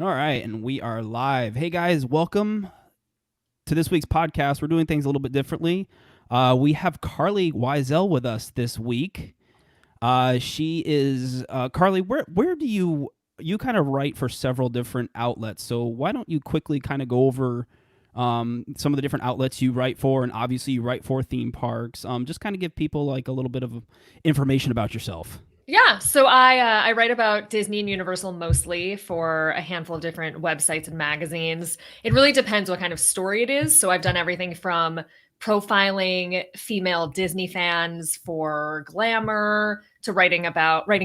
All right, and we are live. Hey guys, welcome to this week's podcast. We're doing things a little bit differently. We have Carlye Wisel with us this week. She is Carlye. Where do you kind of write for several different outlets? So why don't you quickly kind of go over some of the different outlets you write for, and obviously you write for theme parks. Just kind of give people like a little bit of information about yourself. Yeah, so I write about Disney and Universal mostly for a handful of different websites and magazines. It really depends what kind of story it is. So I've done everything from profiling female Disney fans for Glamour to writing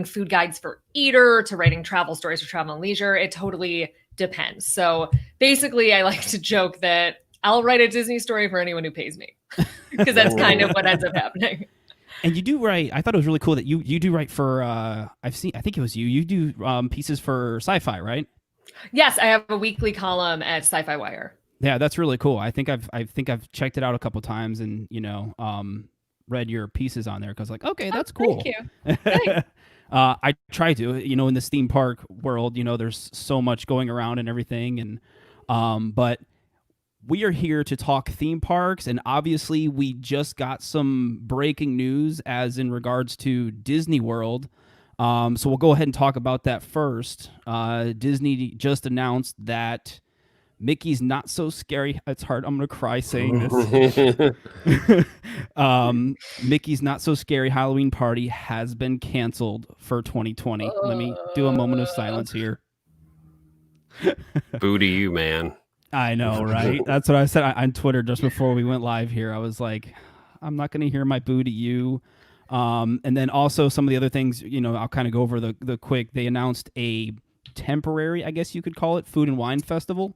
food guides for Eater to writing travel stories for Travel and Leisure. It totally depends. So basically, I like to joke that I'll write a Disney story for anyone who pays me because that's kind of what ends up happening. And you do write. I thought it was really cool that you do write for. I've seen. I think it was you. You do pieces for Sci-Fi, right? Yes, I have a weekly column at Sci-Fi Wire. Yeah, that's really cool. I think I've checked it out a couple times, and read your pieces on there because like, okay, that's cool. Thank you. Thanks. I try to. In this theme park world, there's so much going around and everything, and but we are here to talk theme parks, and obviously we just got some breaking news as in regards to Disney World. So we'll go ahead and talk about that first. Disney just announced that Mickey's Not So Scary. It's hard. I'm going to cry saying this. Mickey's Not So Scary Halloween Party has been canceled for 2020. Let me do a moment of silence here. Boo to you, man. I know, right? That's what I said on Twitter just before we went live here. I was like, I'm not going to hear my boo to you. And then also some of the other things, I'll kind of go over the quick. They announced a temporary, I guess you could call it, food and wine festival.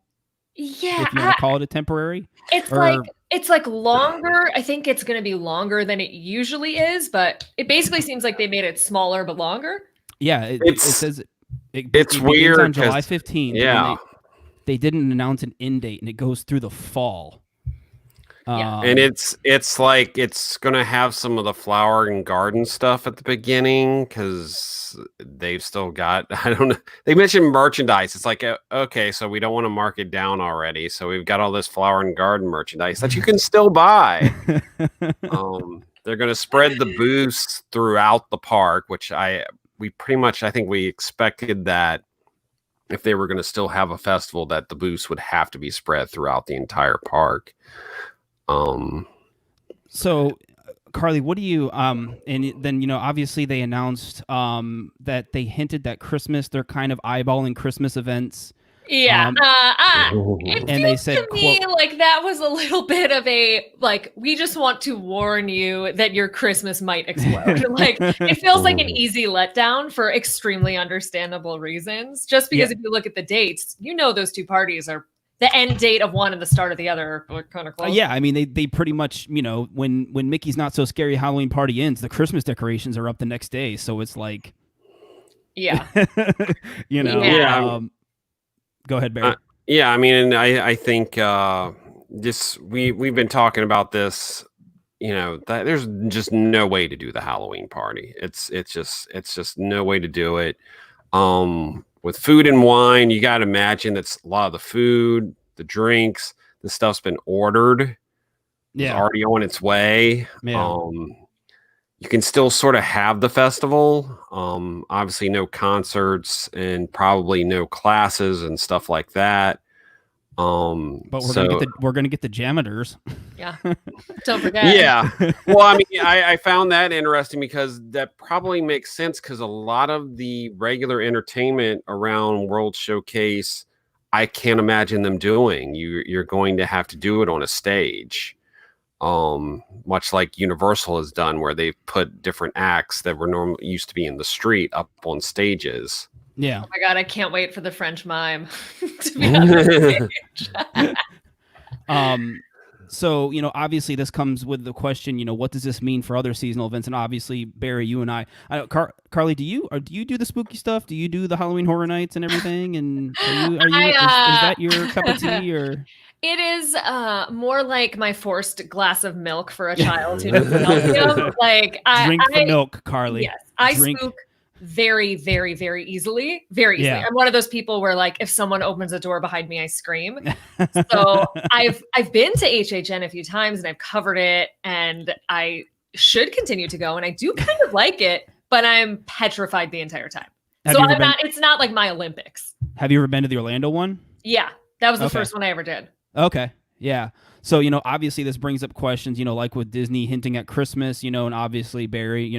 Yeah, If you want to call it a temporary. it's like longer. I think it's going to be longer than it usually is, but it basically seems like they made it smaller but longer. Yeah, it says it's it weird on July 15th. Yeah. They didn't announce an end date, and it goes through the fall. Yeah. And it's like it's gonna have some of the flower and garden stuff at the beginning because they've still got I don't know. They mentioned merchandise. It's like okay, so we don't want to mark it down already. So we've got all this flower and garden merchandise that you can still buy. They're gonna spread the booths throughout the park, which I think we expected that. If they were going to still have a festival, that the booths would have to be spread throughout the entire park. So, Carlye, what do you and then obviously they announced that they hinted that Christmas they're kind of eyeballing Christmas events. Yeah. It and feels they said, to me like that was a little bit of a like we just want to warn you that your Christmas might explode. Like it feels like an easy letdown for extremely understandable reasons. Just because if you look at the dates, those two parties are the end date of one and the start of the other are kind of close. Yeah, I mean they pretty much when Mickey's Not So Scary Halloween Party ends, the Christmas decorations are up the next day, so it's like yeah, Yeah. Go ahead, Barry. Yeah, I mean, I think we've been talking about this. That there's just no way to do the Halloween party. It's just no way to do it. With food and wine, you got to imagine that's a lot of the food, the drinks, the stuff's been ordered. Yeah, it's already on its way. Yeah. You can still sort of have the festival. Obviously no concerts and probably no classes and stuff like that. But we're gonna get the janitors. Yeah. Don't forget. Yeah. Well, I mean, I found that interesting because that probably makes sense because a lot of the regular entertainment around World Showcase, I can't imagine them doing. You're going to have to do it on a stage. Much like Universal has done, where they've put different acts that were normally used to be in the street up on stages. Yeah. Oh my God, I can't wait for the French mime to be on the stage. So, obviously this comes with the question, what does this mean for other seasonal events? And obviously, Barry, you and I Carlye, do you do the spooky stuff? Do you do the Halloween Horror Nights and everything? And is that your cup of tea or? It is more like my forced glass of milk for a child who doesn't know. Like drink the milk, Carlye. Yes, I spook very, very, very easily. Very easily. Yeah. I'm one of those people where like if someone opens a door behind me, I scream. So I've been to HHN a few times and I've covered it, and I should continue to go, and I do kind of like it, but I'm petrified the entire time. So it's not like my Olympics. Have you ever been to the Orlando one? Yeah. That was the first one I ever did. Okay. Yeah. So, obviously this brings up questions, like with Disney hinting at Christmas, and obviously Barry,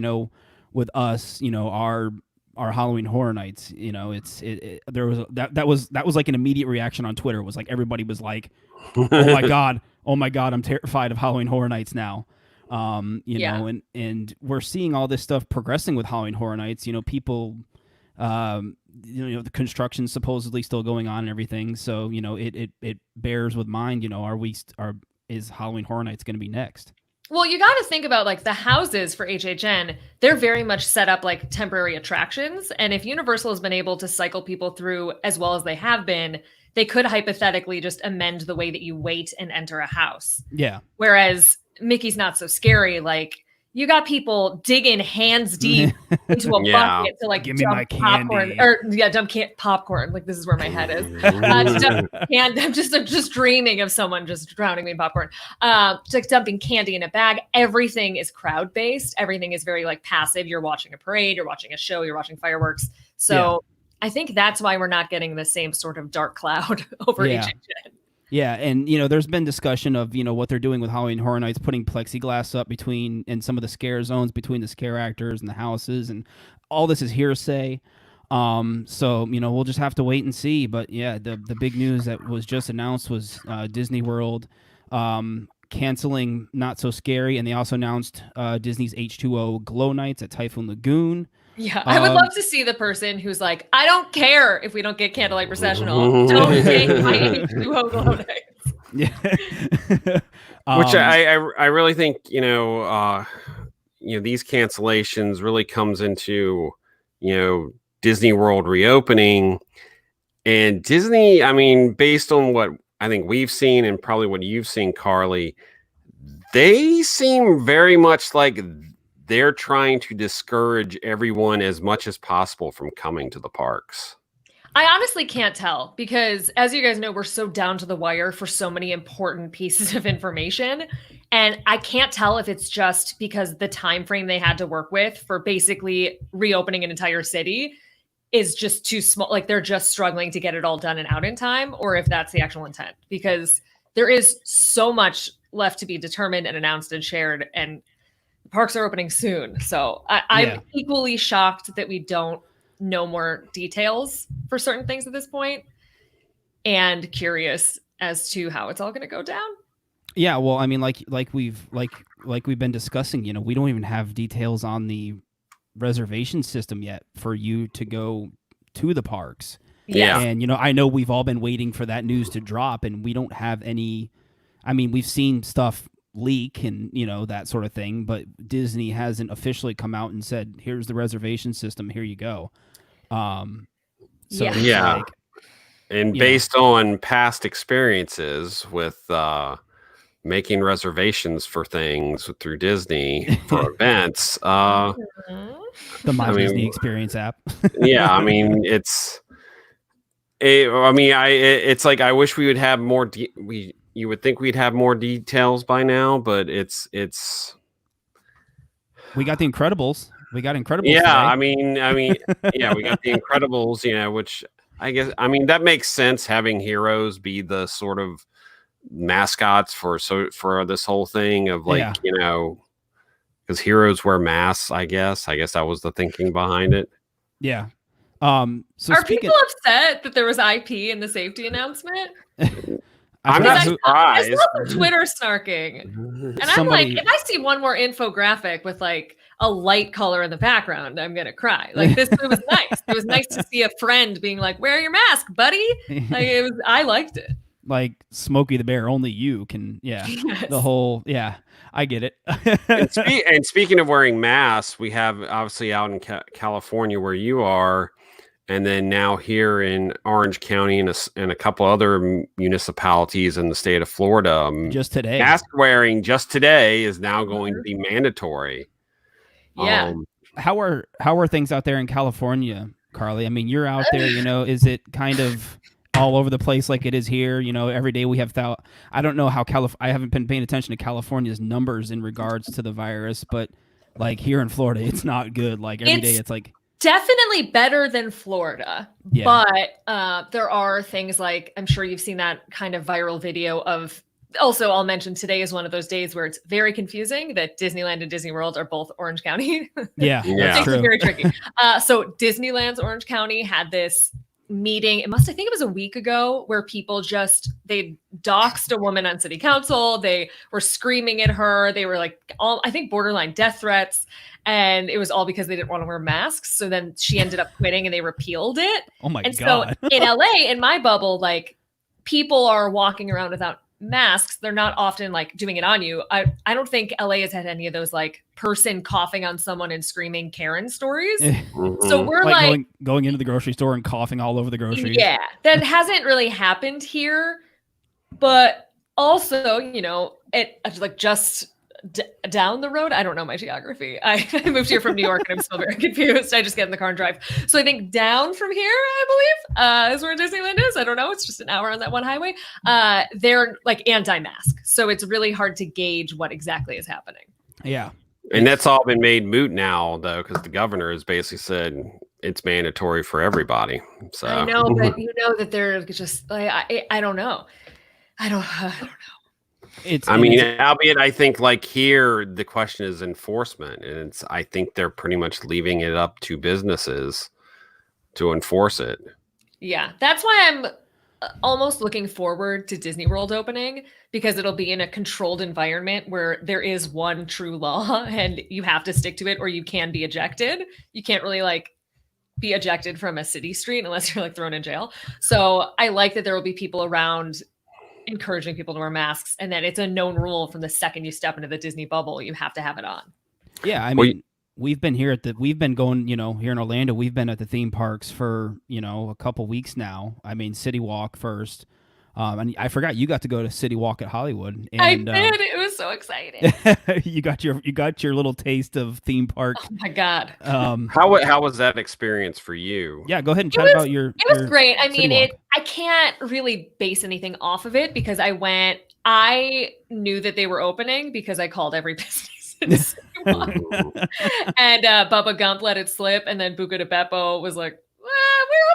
with us, our Halloween Horror Nights, there was that was like an immediate reaction on Twitter. It was like everybody was like, oh my god, I'm terrified of Halloween Horror Nights now. And we're seeing all this stuff progressing with Halloween Horror Nights. People, the construction's supposedly still going on and everything. So it bears with mind. Is Halloween Horror Nights going to be next? Well, you got to think about like the houses for HHN. They're very much set up like temporary attractions. And if Universal has been able to cycle people through as well as they have been, they could hypothetically just amend the way that you wait and enter a house. Yeah. Whereas Mickey's Not So Scary, like you got people digging hands deep into a bucket to like dump popcorn dump popcorn. Like this is where my head is. I'm just dreaming of someone just drowning me in popcorn. Like dumping candy in a bag. Everything is crowd based. Everything is very like passive. You're watching a parade. You're watching a show. You're watching fireworks. So I think that's why we're not getting the same sort of dark cloud over HHN. Yeah, and there's been discussion of what they're doing with Halloween Horror Nights, putting plexiglass up in some of the scare zones between the scare actors and the houses, and all this is hearsay. So we'll just have to wait and see. But yeah, the big news that was just announced was Disney World canceling Not So Scary, and they also announced Disney's H2O Glow Nights at Typhoon Lagoon. Yeah, I would love to see the person who's like, I don't care if we don't get Candlelight Processional. Don't take my H2O Glow Nights. Yeah. Which I really think, these cancellations really comes into, Disney World reopening. And Disney, I mean, based on what I think we've seen and probably what you've seen, Carly, they seem very much like they're trying to discourage everyone as much as possible from coming to the parks. I honestly can't tell because, as you guys know, we're so down to the wire for so many important pieces of information. And I can't tell if it's just because the time frame they had to work with for basically reopening an entire city is just too small. Like they're just struggling to get it all done and out in time, or if that's the actual intent, because there is so much left to be determined and announced and shared, and parks are opening soon. So I'm equally shocked that we don't know more details for certain things at this point, and curious as to how it's all going to go down. Yeah, well, I mean, like we've been discussing, we don't even have details on the reservation system yet for you to go to the parks. Yeah. And I know we've all been waiting for that news to drop, and we don't have any. I mean, we've seen stuff leak and that sort of thing, but Disney hasn't officially come out and said, here's the reservation system, here you go. And based on past experiences with making reservations for things through Disney for events, the Disney Experience app. Yeah, I mean it's like I wish we would have more. You would think we'd have more details by now, but it's. We got the Incredibles. We got Incredibles. Yeah, today. Yeah, we got the Incredibles. Which I guess that makes sense. Having heroes be the sort of mascots for this whole thing of like because heroes wear masks. I guess that was the thinking behind it. Yeah. So are people upset that there was IP in the safety announcement? I'm not surprised. I saw some Twitter snarking. And I'm like, if I see one more infographic with like a light color in the background, I'm going to cry. Like it was nice. It was nice to see a friend being like, wear your mask, buddy. Like I liked it. Like Smokey the Bear, only you can. Yeah. Yes. The whole, I get it. and speaking of wearing masks, we have obviously out in California where you are. And then now here in Orange County and a couple other municipalities in the state of Florida, just today, mask wearing just today is now going to be mandatory. Yeah. how are things out there in California, Carlye? I mean, you're out there, is it kind of all over the place like it is here? Every day we have I don't know how I haven't been paying attention to California's numbers in regards to the virus, but like here in Florida, it's not good. Like every day it's like definitely better than Florida. Yeah. But there are things like, I'm sure you've seen that kind of viral video of, also I'll mention today is one of those days where it's very confusing that Disneyland and Disney World are both Orange County. Yeah, Yeah. that's true. It's very tricky. So Disneyland's Orange County had this meeting. I think it was a week ago, where people they doxed a woman on city council. They were screaming at her. They were like, I think borderline death threats. And it was all because they didn't want to wear masks. So then she ended up quitting and they repealed it. Oh my and God. So in LA, in my bubble, like people are walking around without masks. They're not often like doing it on you. I don't think LA has had any of those like person coughing on someone and screaming Karen stories. So we're like going into the grocery store and coughing all over the groceries. Yeah, that hasn't really happened here. But also, it like just down the road. I don't know my geography. I moved here from New York and I'm still very confused. I just get in the car and drive. So I think down from here, I believe, is where Disneyland is. I don't know. It's just an hour on that one highway. They're like anti-mask. So it's really hard to gauge what exactly is happening. Yeah. And that's all been made moot now, though, because the governor has basically said it's mandatory for everybody. So I know, but that they're just like, I don't know. I don't know. Albeit I think like here, the question is enforcement. And I think they're pretty much leaving it up to businesses to enforce it. Yeah, that's why I'm almost looking forward to Disney World opening, because it'll be in a controlled environment where there is one true law and you have to stick to it or you can be ejected. You can't really like be ejected from a city street unless you're like thrown in jail. So I like that there will be people around encouraging people to wear masks, and that it's a known rule from the second you step into the Disney bubble, you have to have it on. Yeah, I mean, we've been going, here in Orlando, we've been at the theme parks for, a couple weeks now. I mean, City Walk first. And I forgot you got to go to City Walk at Hollywood. And, I did. It was so exciting. you got your little taste of theme park. Oh my God. How was that experience for you? Yeah, go ahead and chat about your. It was great. I mean, I can't really base anything off of it because I knew that they were opening because I called every business in City Walk. And Bubba Gump let it slip, and then Buca de Beppo was like, we're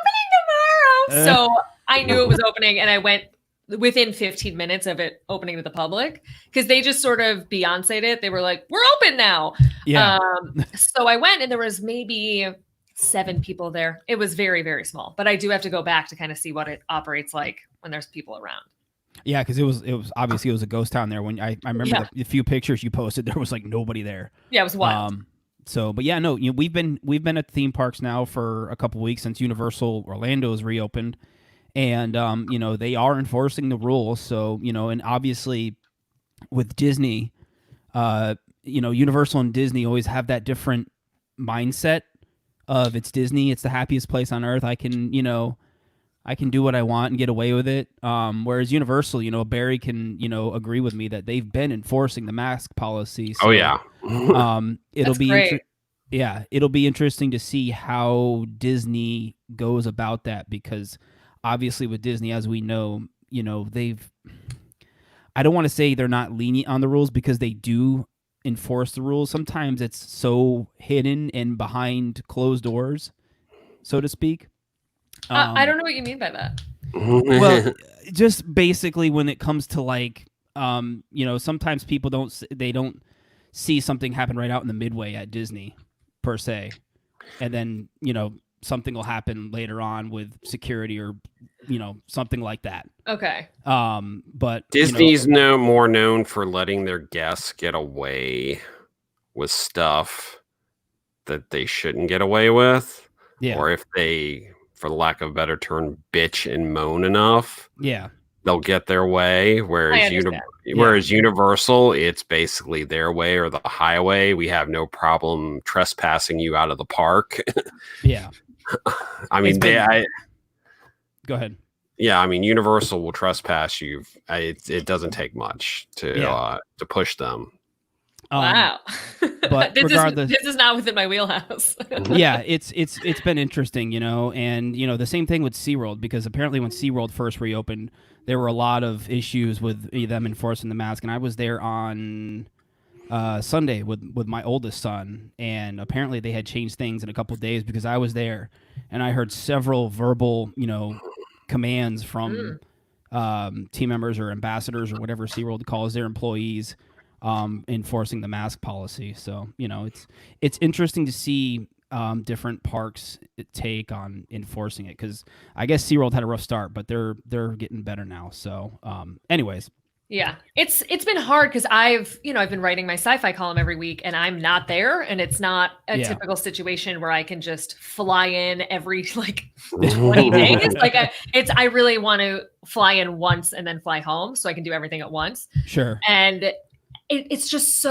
opening tomorrow. So I knew it was opening, and I went within 15 minutes of it opening to the public because they just sort of Beyonce'd it. They were like, we're open now. Yeah. So I went, and there was maybe 7 people there. It was very, very small, but I do have to go back to kind of see what it operates like when there's people around. Yeah, because it was obviously a ghost town there. When I remember the few pictures you posted, there was like nobody there. Yeah, it was wild. But yeah, no, we've been at theme parks now for a couple weeks since Universal Orlando has reopened, and they are enforcing the rules. So and obviously with Disney, Universal and Disney always have that different mindset of it's Disney, it's the happiest place on earth. I can do what I want and get away with it. Whereas Universal, Barry can, agree with me that they've been enforcing the mask policy. So, oh yeah. It'll be it'll be interesting to see how Disney goes about that, because obviously with Disney, as we know, I don't want to say they're not lenient on the rules, because they do enforce the rules. Sometimes it's so hidden and behind closed doors, so to speak. I don't know what you mean by that. Well, just basically when it comes to like, sometimes people don't see something happen right out in the midway at Disney per se. And then, something will happen later on with security or, something like that. Okay. But Disney's more known for letting their guests get away with stuff that they shouldn't get away with. Yeah. Or if they, for lack of a better term, bitch and moan enough, they'll get their way. Whereas Universal, it's basically their way or the highway. We have no problem trespassing you out of the park. Yeah. I mean, go ahead. Yeah, I mean, Universal will trespass you. It doesn't take much to push them. Wow. But regardless, this is not within my wheelhouse. yeah, it's been interesting, and the same thing with SeaWorld, because apparently when SeaWorld first reopened, there were a lot of issues with them enforcing the mask, and I was there on Sunday with my oldest son, and apparently they had changed things in a couple of days, because I was there and I heard several verbal commands from team members or ambassadors or whatever SeaWorld calls their employees, enforcing the mask policy. So it's interesting to see different parks take on enforcing it, because I guess SeaWorld had a rough start, but they're getting better now. So anyways. Yeah, it's been hard because I've been writing my sci-fi column every week, and I'm not there, and it's not a typical situation where I can just fly in every 20 days. I really want to fly in once and then fly home so I can do everything at once. Sure. And it's just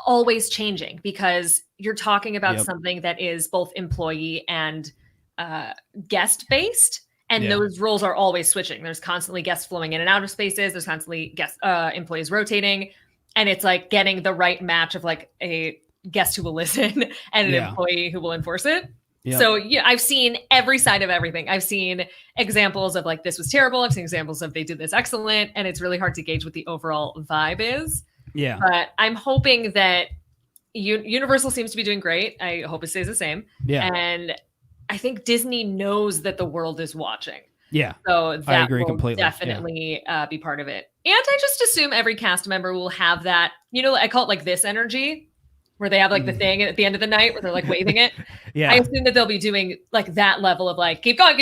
always changing, because you're talking about something that is both employee and guest based. And those roles are always switching. There's constantly guests flowing in and out of spaces. There's constantly employees rotating. And it's like getting the right match of a guest who will listen and an employee who will enforce it. Yep. So I've seen every side of everything. I've seen examples of this was terrible. I've seen examples of they did this excellent. And it's really hard to gauge what the overall vibe is. Yeah. But I'm hoping that Universal seems to be doing great. I hope it stays the same. Yeah. And I think Disney knows that the world is watching. Yeah. So that I agree completely. Definitely be part of it. And I just assume every cast member will have that, I call it this energy, where they have the thing at the end of the night where they're waving it. Yeah. I assume that they'll be doing that level of keep going,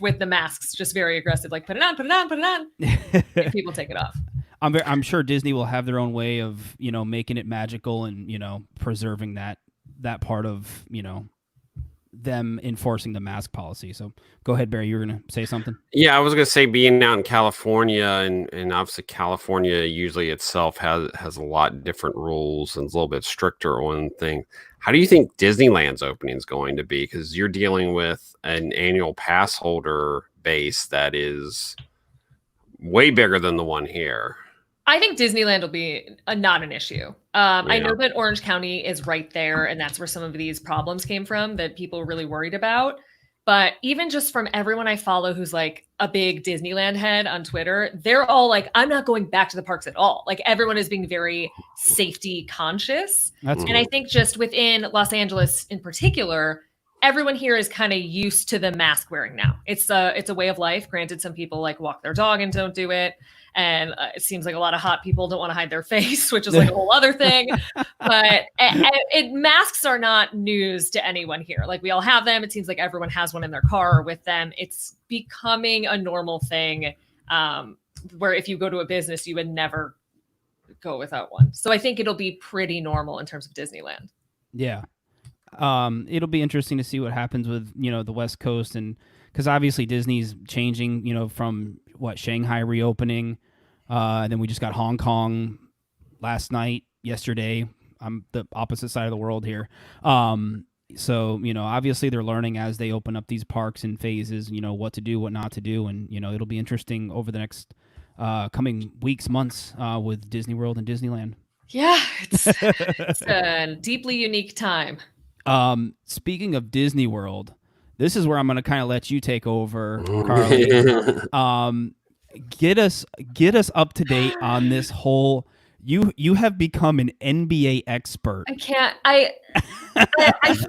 with the masks, just very aggressive, put it on, put it on, put it on. If people take it off. I'm sure Disney will have their own way of, making it magical and, preserving that part of, them enforcing the mask policy. So go ahead, Barry, you were going to say something? Yeah, I was going to say, being out in California, and obviously California usually itself has a lot different rules and is a little bit stricter on things. How do you think Disneyland's opening is going to be? Because you're dealing with an annual pass holder base that is way bigger than the one here. I think Disneyland will be not an issue. I know that Orange County is right there, and that's where some of these problems came from that people were really worried about. But even just from everyone I follow who's a big Disneyland head on Twitter, they're all I'm not going back to the parks at all. Everyone is being very safety conscious. And I think just within Los Angeles in particular, everyone here is kind of used to the mask wearing now. It's a way of life. Granted, some people walk their dog and don't do it. And it seems like a lot of hot people don't want to hide their face, which is a whole other thing. But masks are not news to anyone here. We all have them. It seems like everyone has one in their car or with them. It's becoming a normal thing, where if you go to a business, you would never go without one. So I think it'll be pretty normal in terms of Disneyland. Yeah. It'll be interesting to see what happens with, the West Coast, and because obviously Disney's changing, from Shanghai reopening. And then we just got Hong Kong yesterday. I'm the opposite side of the world here. So, obviously they're learning as they open up these parks in phases, what to do, what not to do. And, it'll be interesting over the next coming weeks, months with Disney World and Disneyland. Yeah, it's a deeply unique time. Speaking of Disney World, this is where I'm going to kind of let you take over, Carlye. Get us up to date on this whole. You have become an NBA expert. I can't. I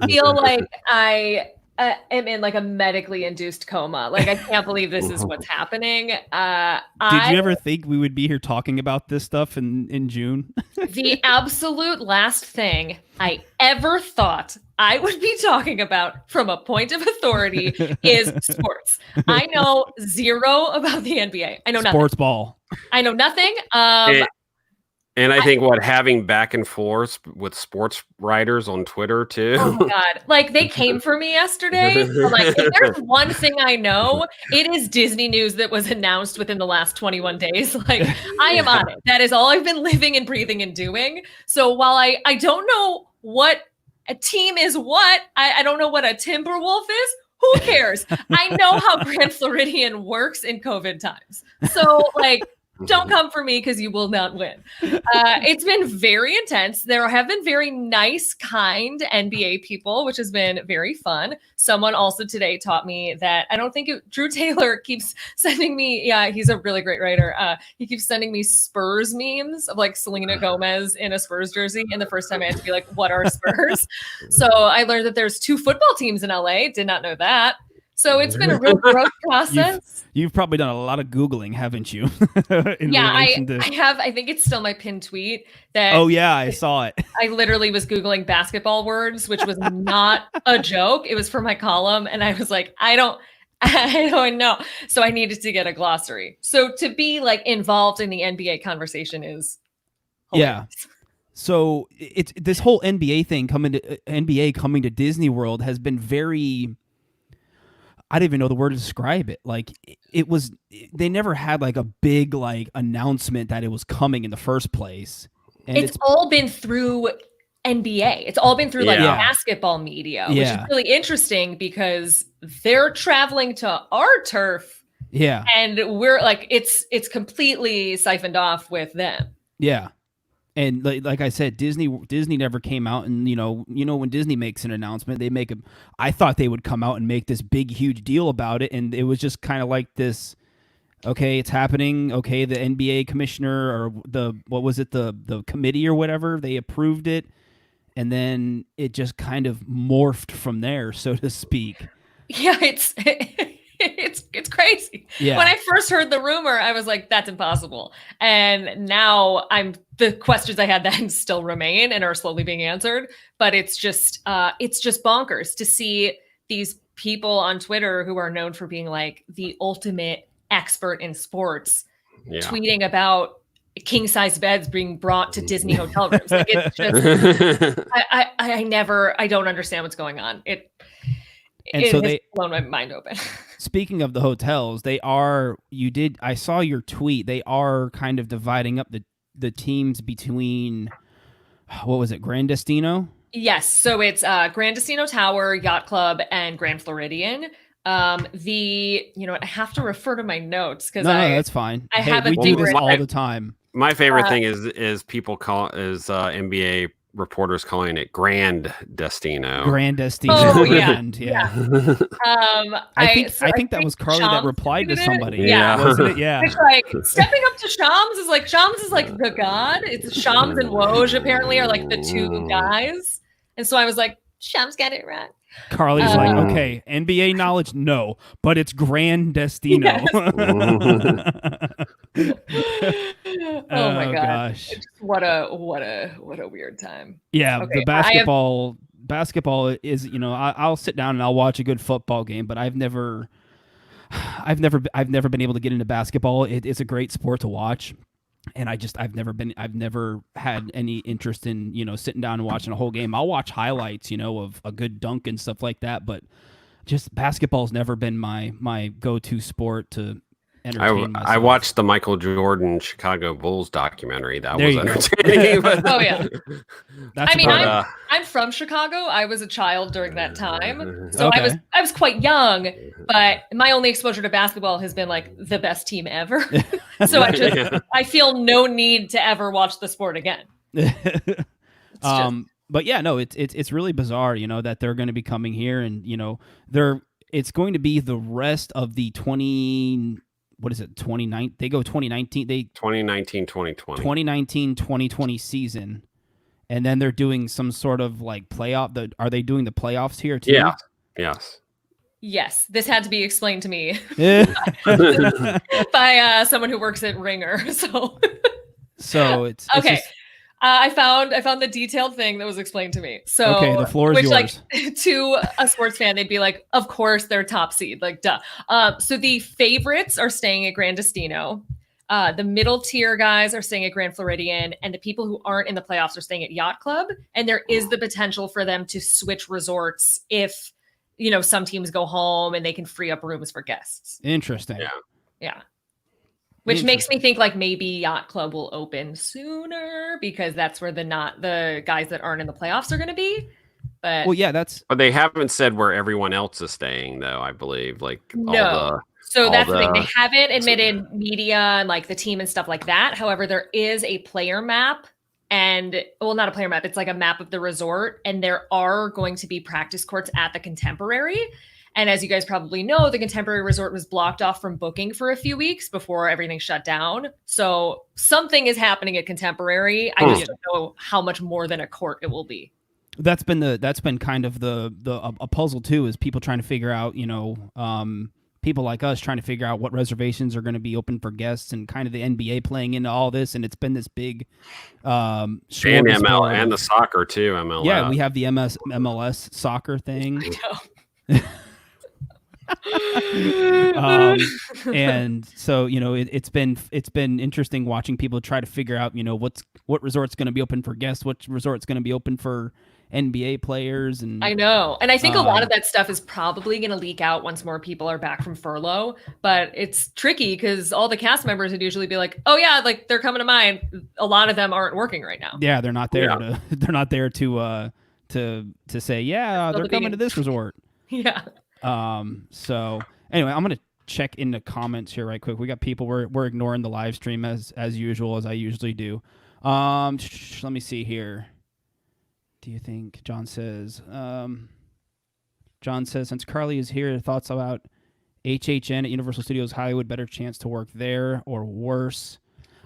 feel like I am in a medically induced coma. I can't believe this is what's happening. Did you ever think we would be here talking about this stuff in June? The absolute last thing I ever thought I would be talking about from a point of authority is sports. I know zero about the NBA. I know nothing. Sports ball. I know nothing. And I think having back and forth with sports writers on Twitter too. Oh my God. They came for me yesterday. If there's one thing I know, it is Disney news that was announced within the last 21 days. I am on it. That is all I've been living and breathing and doing. So while I don't know what a team is, I don't know what a Timberwolf is. Who cares? I know how Grand Floridian works in COVID times. So don't come for me because you will not win. It's been very intense. There have been very nice, kind NBA people, which has been very fun. Someone also today taught me that I don't think Drew Taylor keeps sending me. Yeah, he's a really great writer. He keeps sending me Spurs memes of like Selena Gomez in a Spurs jersey. And the first time I had to be like, what are Spurs? So I learned that there's 2 football teams in LA. Did not know that. So it's been a real growth process. You've probably done a lot of Googling, haven't you? I have. I think it's still my pinned tweet. Oh yeah, I saw it. I literally was Googling basketball words, which was not a joke. It was for my column. And I was like, I don't know. So I needed to get a glossary. So to be like involved in the NBA conversation is hilarious. Yeah. So it's this whole NBA coming to Disney World has been very, I don't even know the word to describe it. Like they never had like a big like announcement that it was coming in the first place. And it's all been through NBA. It's all been through like basketball media, which is really interesting because they're traveling to our turf. Yeah. And we're like, it's completely siphoned off with them. Yeah. And like I said, Disney never came out, and you know when Disney makes an announcement, I thought they would come out and make this big huge deal about it, and it was just kind of like this. Okay, it's happening. Okay, the NBA commissioner or the committee or whatever, they approved it, and then it just kind of morphed from there, so to speak. Yeah, it's crazy. Yeah. When I first heard the rumor, I was like, that's impossible. And now the questions I had then still remain and are slowly being answered. But it's just bonkers to see these people on Twitter who are known for being like the ultimate expert in sports tweeting about king size beds being brought to Disney hotel rooms. Like it's just I don't understand what's going on. It has blown my mind open. Speaking of the hotels, I saw your tweet. They are kind of dividing up the teams between, what was it, Grand Destino? Yes. So it's Grand Destino Tower, Yacht Club, and Grand Floridian. You know what? I have to refer to my notes because no, that's fine. We do this all the time. My favorite thing is people NBA reporters calling it Grand Destino. Grand Destino. Oh, yeah. I think that was Carlye that replied to somebody. Yeah. Wasn't it? Yeah. It's like stepping up to Shams is like the god. It's Shams and Woj apparently are like the 2 guys. And so I was like, Shams got it right. Carly's like, okay, NBA knowledge, no, but it's Grand Destino. Yes. Oh my gosh. What a weird time. Yeah, okay, the basketball is, I'll sit down and I'll watch a good football game, but I've never been able to get into basketball. It's a great sport to watch. And I've never had any interest in, sitting down and watching a whole game. I'll watch highlights, of a good dunk and stuff like that, but just basketball's never been my go-to sport to entertain myself. I watched the Michael Jordan Chicago Bulls documentary. That was entertaining. Oh yeah. I'm from Chicago. I was a child during that time. So okay. I was quite young, but my only exposure to basketball has been like the best team ever. So I feel no need to ever watch the sport again. But yeah, no, it's really bizarre, that they're going to be coming here, and it's going to be the rest of the 2019. They go 2019. 2019-2020 season, and then they're doing some sort of like playoff. Are they doing the playoffs here too? Yeah. Yes. Yes, this had to be explained to me by someone who works at Ringer. So it's okay. Just... I found the detailed thing that was explained to me. So okay, the floor is yours. Like to a sports fan, they'd be like, "Of course, they're top seed." Like, duh. So the favorites are staying at Grand Destino. The middle tier guys are staying at Grand Floridian, and the people who aren't in the playoffs are staying at Yacht Club. And there is the potential for them to switch resorts if some teams go home and they can free up rooms for guests. Interesting. Yeah. Which makes me think like maybe Yacht Club will open sooner because that's where the guys that aren't in the playoffs are going to be. But well, yeah, But they haven't said where everyone else is staying, though. I believe So all that's the thing. They the haven't admitted media and like the team and stuff like that. However, there is a player map and well, not a player map. It's like a map of the resort. And there are going to be practice courts at the Contemporary. And as you guys probably know, the Contemporary Resort was blocked off from booking for a few weeks before everything shut down. So something is happening at Contemporary. I just don't know how much more than a court it will be. That's been kind of a puzzle too, is people trying to figure out, people like us trying to figure out what reservations are going to be open for guests, and kind of the NBA playing into all this, and it's been this big and ML and the soccer too. MLS. Yeah, we have the MLS soccer thing. And so it's been interesting watching people try to figure out what resort's going to be open for guests, what resort's going to be open for NBA players. And I know, and I think a lot of that stuff is probably going to leak out once more people are back from furlough, but it's tricky because all the cast members would usually be like, oh yeah, like they're coming to mine. A lot of them aren't working right now. Yeah, they're not there they're not there to say, yeah, they're coming to this resort. Yeah. So anyway, I'm gonna check in the comments here right quick. We got people, we're ignoring the live stream as usual, as I usually do. Let me see here. Do you think John says since Carlye is here, thoughts about HHN at Universal Studios Hollywood, better chance to work there or worse?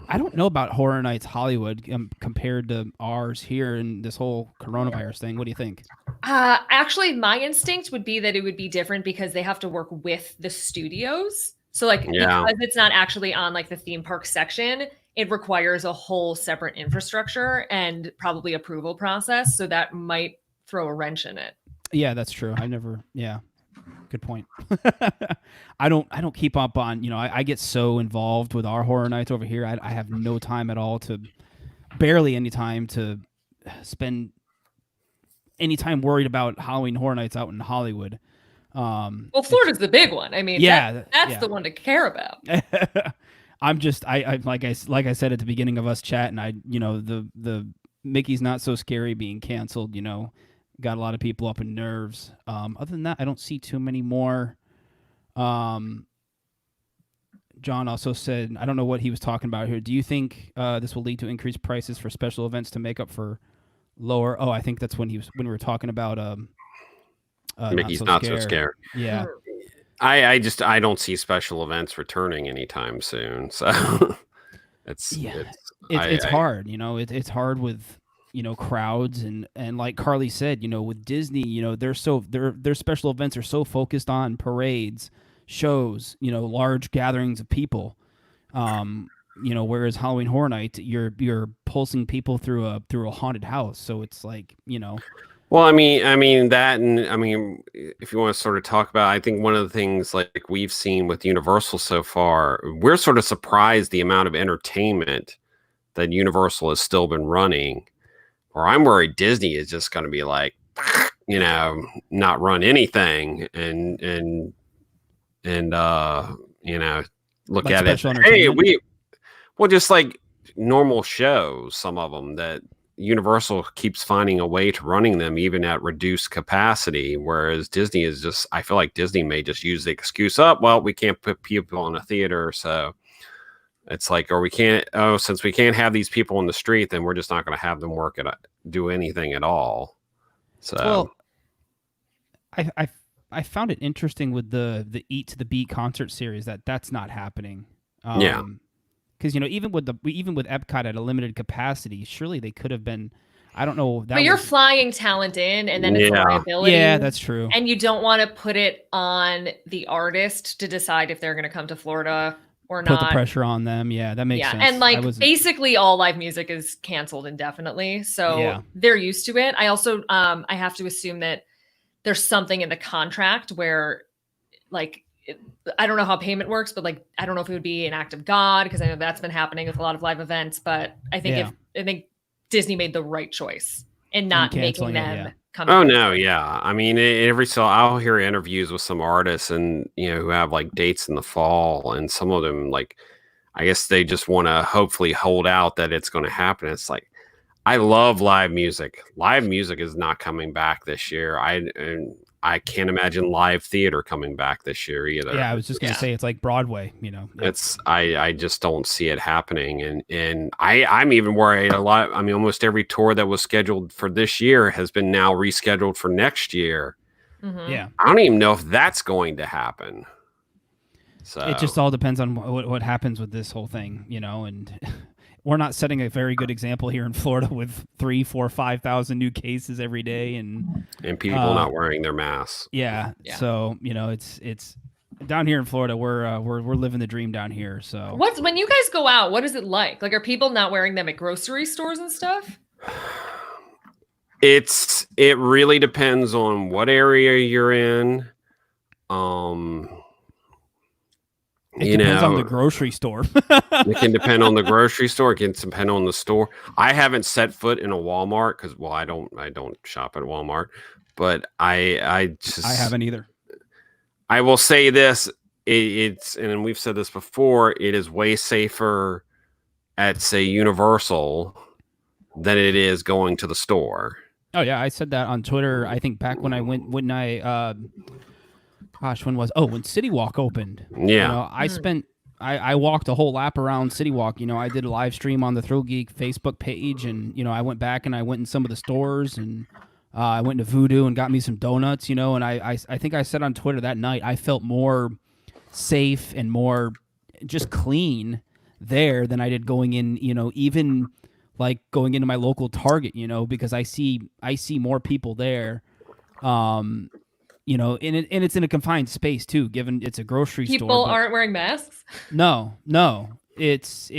I don't know about Horror Nights Hollywood compared to ours here in this whole coronavirus thing. What do you think? Actually, my instinct would be that it would be different because they have to work with the studios. So because it's not actually on like the theme park section, it requires a whole separate infrastructure and probably approval process. So that might throw a wrench in it. Yeah, that's true. Good point. I don't keep up on, I get so involved with our Horror Nights over here. I have no time at all barely any time to spend any time worried about Halloween Horror Nights out in Hollywood. Well, Florida's the big one. I mean, that's the one to care about. I'm just, I like I said at the beginning of us chatting, the Mickey's Not So Scary being canceled, got a lot of people up in nerves. Other than that, I don't see too many more. John also said, I don't know what he was talking about here. Do you think this will lead to increased prices for special events to make up for lower? Oh, I think that's when we were talking about Mickey's Not So Scary. Yeah. I don't see special events returning anytime soon. So it's hard. It's hard with crowds and like Carlye said, with Disney, their special events are so focused on parades, shows, large gatherings of people. Whereas Halloween Horror Night, you're pulsing people through a haunted house. So it's like, Well, I mean that, and I mean, if you want to sort of talk about, I think one of the things like we've seen with Universal so far, we're sort of surprised the amount of entertainment that Universal has still been running. Or I'm worried Disney is just going to be like, not run anything and look like at it. Hey, just like normal shows, some of them that Universal keeps finding a way to running them even at reduced capacity, whereas Disney is just, I feel like Disney may just use the excuse we can't put people in a theater, so it's like, or since we can't have these people in the street, then we're just not going to have them do anything at all. So I found it interesting with the Eat to the Beat concert series that's not happening. Because even with Epcot at a limited capacity, surely they could have been. I don't know. But you're flying talent in, and then it's a liability. Yeah, that's true. And you don't want to put it on the artist to decide if they're going to come to Florida or not. Put the pressure on them. Yeah, that makes sense. And basically all live music is canceled indefinitely, so they're used to it. I also I have to assume that there's something in the contract where I don't know how payment works, but I don't know if it would be an act of God, because I know that's been happening with a lot of live events. But I think I think Disney made the right choice in not making them come. Oh no, yeah. I mean, I'll hear interviews with some artists and who have like dates in the fall, and some of them I guess they just want to hopefully hold out that it's going to happen. It's like, I love live music. Live music is not coming back this year. I can't imagine live theater coming back this year either. Yeah, I was just gonna say it's like Broadway, you know. It's I just don't see it happening, and I'm even worried a lot. I mean, almost every tour that was scheduled for this year has been now rescheduled for next year. Yeah, I don't even know if that's going to happen. So it just all depends on what happens with this whole thing, you know, and we're not setting a very good example here in Florida with 3, 4, 5,000 new cases every day, and people not wearing their masks. Yeah. So, you know, it's down here in Florida. We're living the dream down here. So when you guys go out, what is it like? Like, are people not wearing them at grocery stores and stuff? It really depends on what area you're in. It depends on the grocery store. It can depend on the grocery store. It can depend on the store. I haven't set foot in a Walmart because, well, I don't shop at Walmart, but I haven't either. I will say this: it's and we've said this before. It is way safer at, say, Universal than it is going to the store. Oh yeah, I said that on Twitter. I think back when I went, when City Walk opened. Yeah. You know, I walked a whole lap around City Walk. You know, I did a live stream on the ThrillGeek Facebook page, and, you know, I went back and I went in some of the stores, and I went to Voodoo and got me some donuts, you know, and I think I said on Twitter that night, I felt more safe and more just clean there than I did going in, you know, even like going into my local Target, you know, because I see more people there. You know, and it's in a confined space too, given it's a grocery store. People aren't wearing masks? No. It's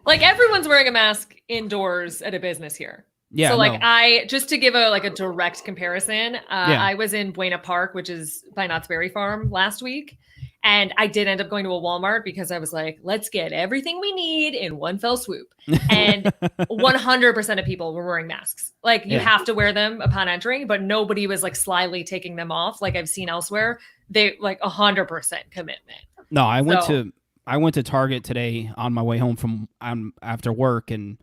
like, everyone's wearing a mask indoors at a business here. Yeah. So like, just to give a direct comparison, I was in Buena Park, which is by Knott's Berry Farm, last week. And I did end up going to a Walmart because I was like, let's get everything we need in one fell swoop. And 100% of people were wearing masks. Like, you have to wear them upon entering, but nobody was like slyly taking them off like I've seen elsewhere. They like 100% commitment. No, I went to Target today on my way home from after work, and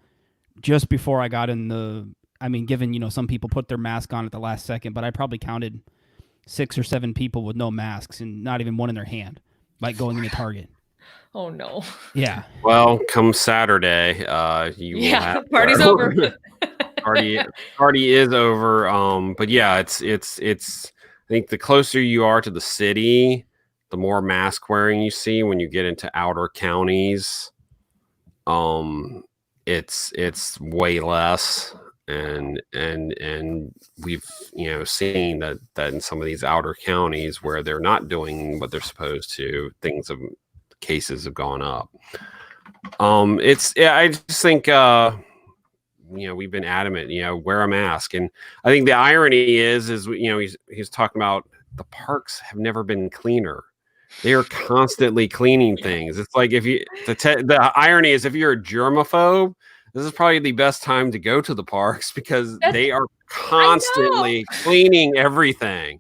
just before I got given, you know, some people put their mask on at the last second, but I probably counted 6 or 7 people with no masks and not even one in their hand, like going into Target. Oh no. Yeah. Well, come Saturday, you will have party's over. Party is over. But yeah, it's I think the closer you are to the city, the more mask wearing you see. When you get into outer counties, it's way less. And we've, you know, seen that in some of these outer counties where they're not doing what they're supposed to, cases have gone up. I just think, you know, we've been adamant, you know, wear a mask. And I think the irony is, you know, he's talking about the parks have never been cleaner. They are constantly cleaning things. It's like, the irony is, if you're a germaphobe, this is probably the best time to go to the parks, because they are constantly cleaning everything.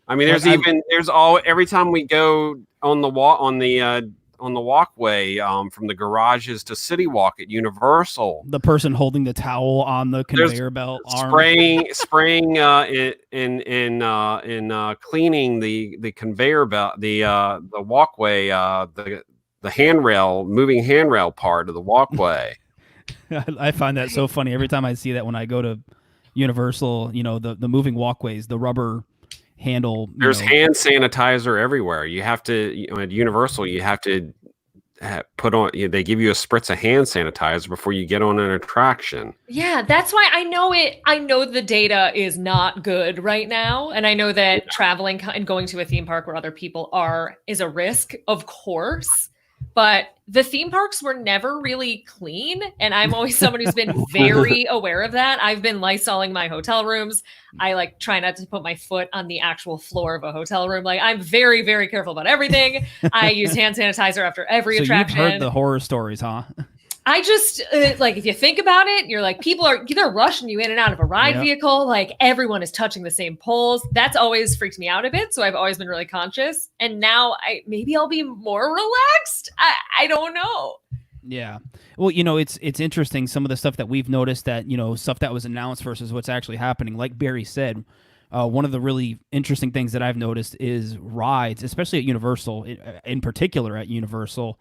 I mean, every time we go on the walkway from the garages to City Walk at Universal, the person holding the towel on the conveyor belt, spraying in cleaning the conveyor belt, the walkway, the handrail, moving handrail part of the walkway. I find that so funny every time I see that when I go to Universal. You know, the moving walkways, the rubber handle. There's hand sanitizer everywhere. You have to, you know, at Universal, you have to put on. They give you a spritz of hand sanitizer before you get on an attraction. Yeah, that's why I know it. I know the data is not good right now, and I know that traveling and going to a theme park where other people are is a risk, of course. But the theme parks were never really clean. And I'm always someone who's been very aware of that. I've been Lysoling my hotel rooms. I try not to put my foot on the actual floor of a hotel room. Like, I'm very, very careful about everything. I use hand sanitizer after every attraction. You've heard the horror stories, huh? I just if you think about it, you're like, they're rushing you in and out of a ride vehicle. Like, everyone is touching the same poles. That's always freaked me out a bit. So I've always been really conscious. And now maybe I'll be more relaxed. I don't know. Yeah. Well, you know, it's interesting, some of the stuff that we've noticed, that, you know, stuff that was announced versus what's actually happening. Like Barry said, one of the really interesting things that I've noticed is rides, especially at Universal, in particular at Universal.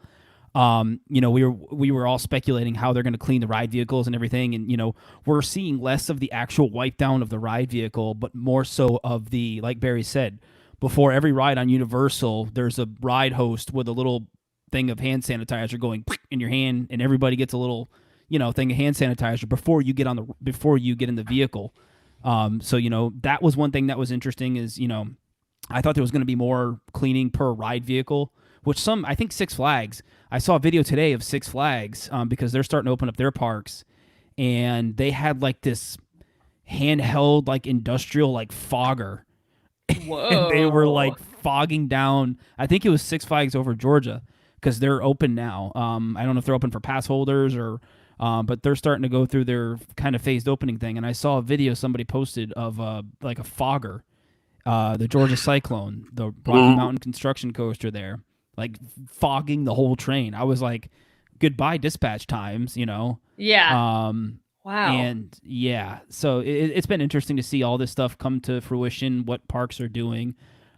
We were all speculating how they're going to clean the ride vehicles and everything, and we're seeing less of the actual wipe down of the ride vehicle, but more so of the, like Barry said, before every ride on Universal, there's a ride host with a little thing of hand sanitizer going in your hand, and everybody gets a little thing of hand sanitizer before you get in the vehicle. So that was one thing that was interesting is I thought there was going to be more cleaning per ride vehicle, which I think Six Flags. I saw a video today of Six Flags because they're starting to open up their parks, and they had like this handheld like industrial like fogger. Whoa. And they were like fogging down. I think it was Six Flags over Georgia because they're open now. I don't know if they're open for pass holders or. But they're starting to go through their kind of phased opening thing, and I saw a video somebody posted of like a fogger, the Georgia Cyclone, the Rocky Mountain construction coaster there, like fogging the whole train. I was like, goodbye dispatch times, Yeah. Wow. And yeah, so it's been interesting to see all this stuff come to fruition, what parks are doing,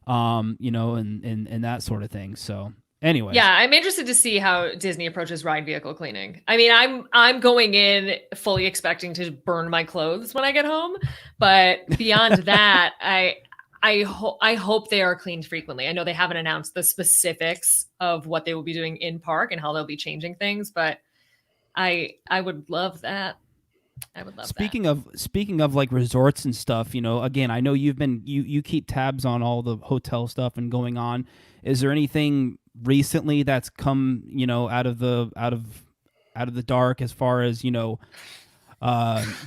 and that sort of thing. So. Anyway. Yeah, I'm interested to see how Disney approaches ride vehicle cleaning. I mean, I'm going in fully expecting to burn my clothes when I get home, but beyond that, I hope they are cleaned frequently. I know they haven't announced the specifics of what they will be doing in park and how they'll be changing things, but I would love that. I would love that. Speaking of like resorts and stuff, again, I know you keep tabs on all the hotel stuff and going on. Is there anything recently that's come, out of the dark as far as,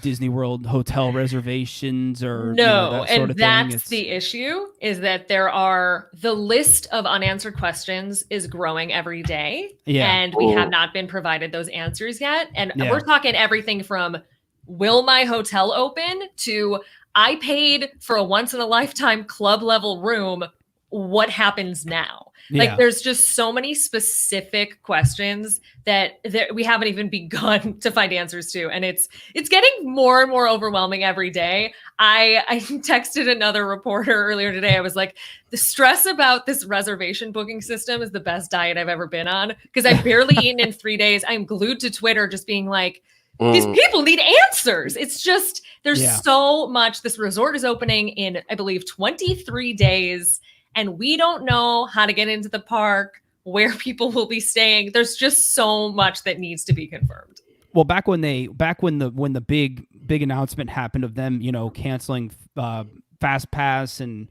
Disney World hotel reservations or no, that sort of thing? That's the issue is that the list of unanswered questions is growing every day. Yeah. And we have not been provided those answers yet. And we're talking everything from will my hotel open to I paid for a once in a lifetime club level room. What happens now? Like there's just so many specific questions that we haven't even begun to find answers to. And it's getting more and more overwhelming every day. I texted another reporter earlier today. I was like, the stress about this reservation booking system is the best diet I've ever been on because I've barely eaten in 3 days. I'm glued to Twitter just being like, these people need answers. It's just, there's so much. This resort is opening in, I believe, 23 days. And we don't know how to get into the park, where people will be staying. There's just so much that needs to be confirmed. Well, back when the big announcement happened of them, canceling Fast Pass and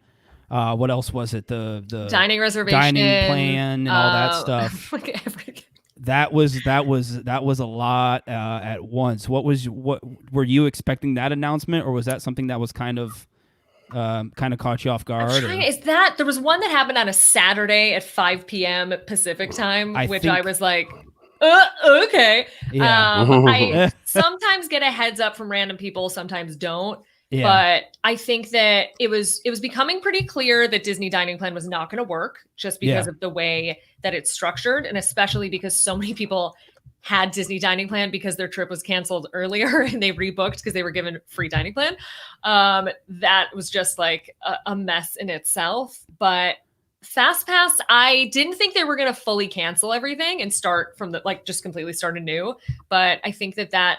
what else was it? The dining reservation, dining plan, and all that stuff. Like everything. That was a lot at once. What were you expecting that announcement, or was that something that was kind of caught you off guard? Is that there was one that happened on a Saturday at 5 p.m. Pacific time, I was like, okay. Yeah. I sometimes get a heads up from random people, sometimes don't. Yeah. But I think that it was becoming pretty clear that Disney Dining Plan was not going to work just because of the way that it's structured, and especially because so many people had Disney Dining Plan because their trip was canceled earlier and they rebooked because they were given free dining plan. That was just like a mess in itself. But FastPass, I didn't think they were going to fully cancel everything and start from just completely start anew. But I think that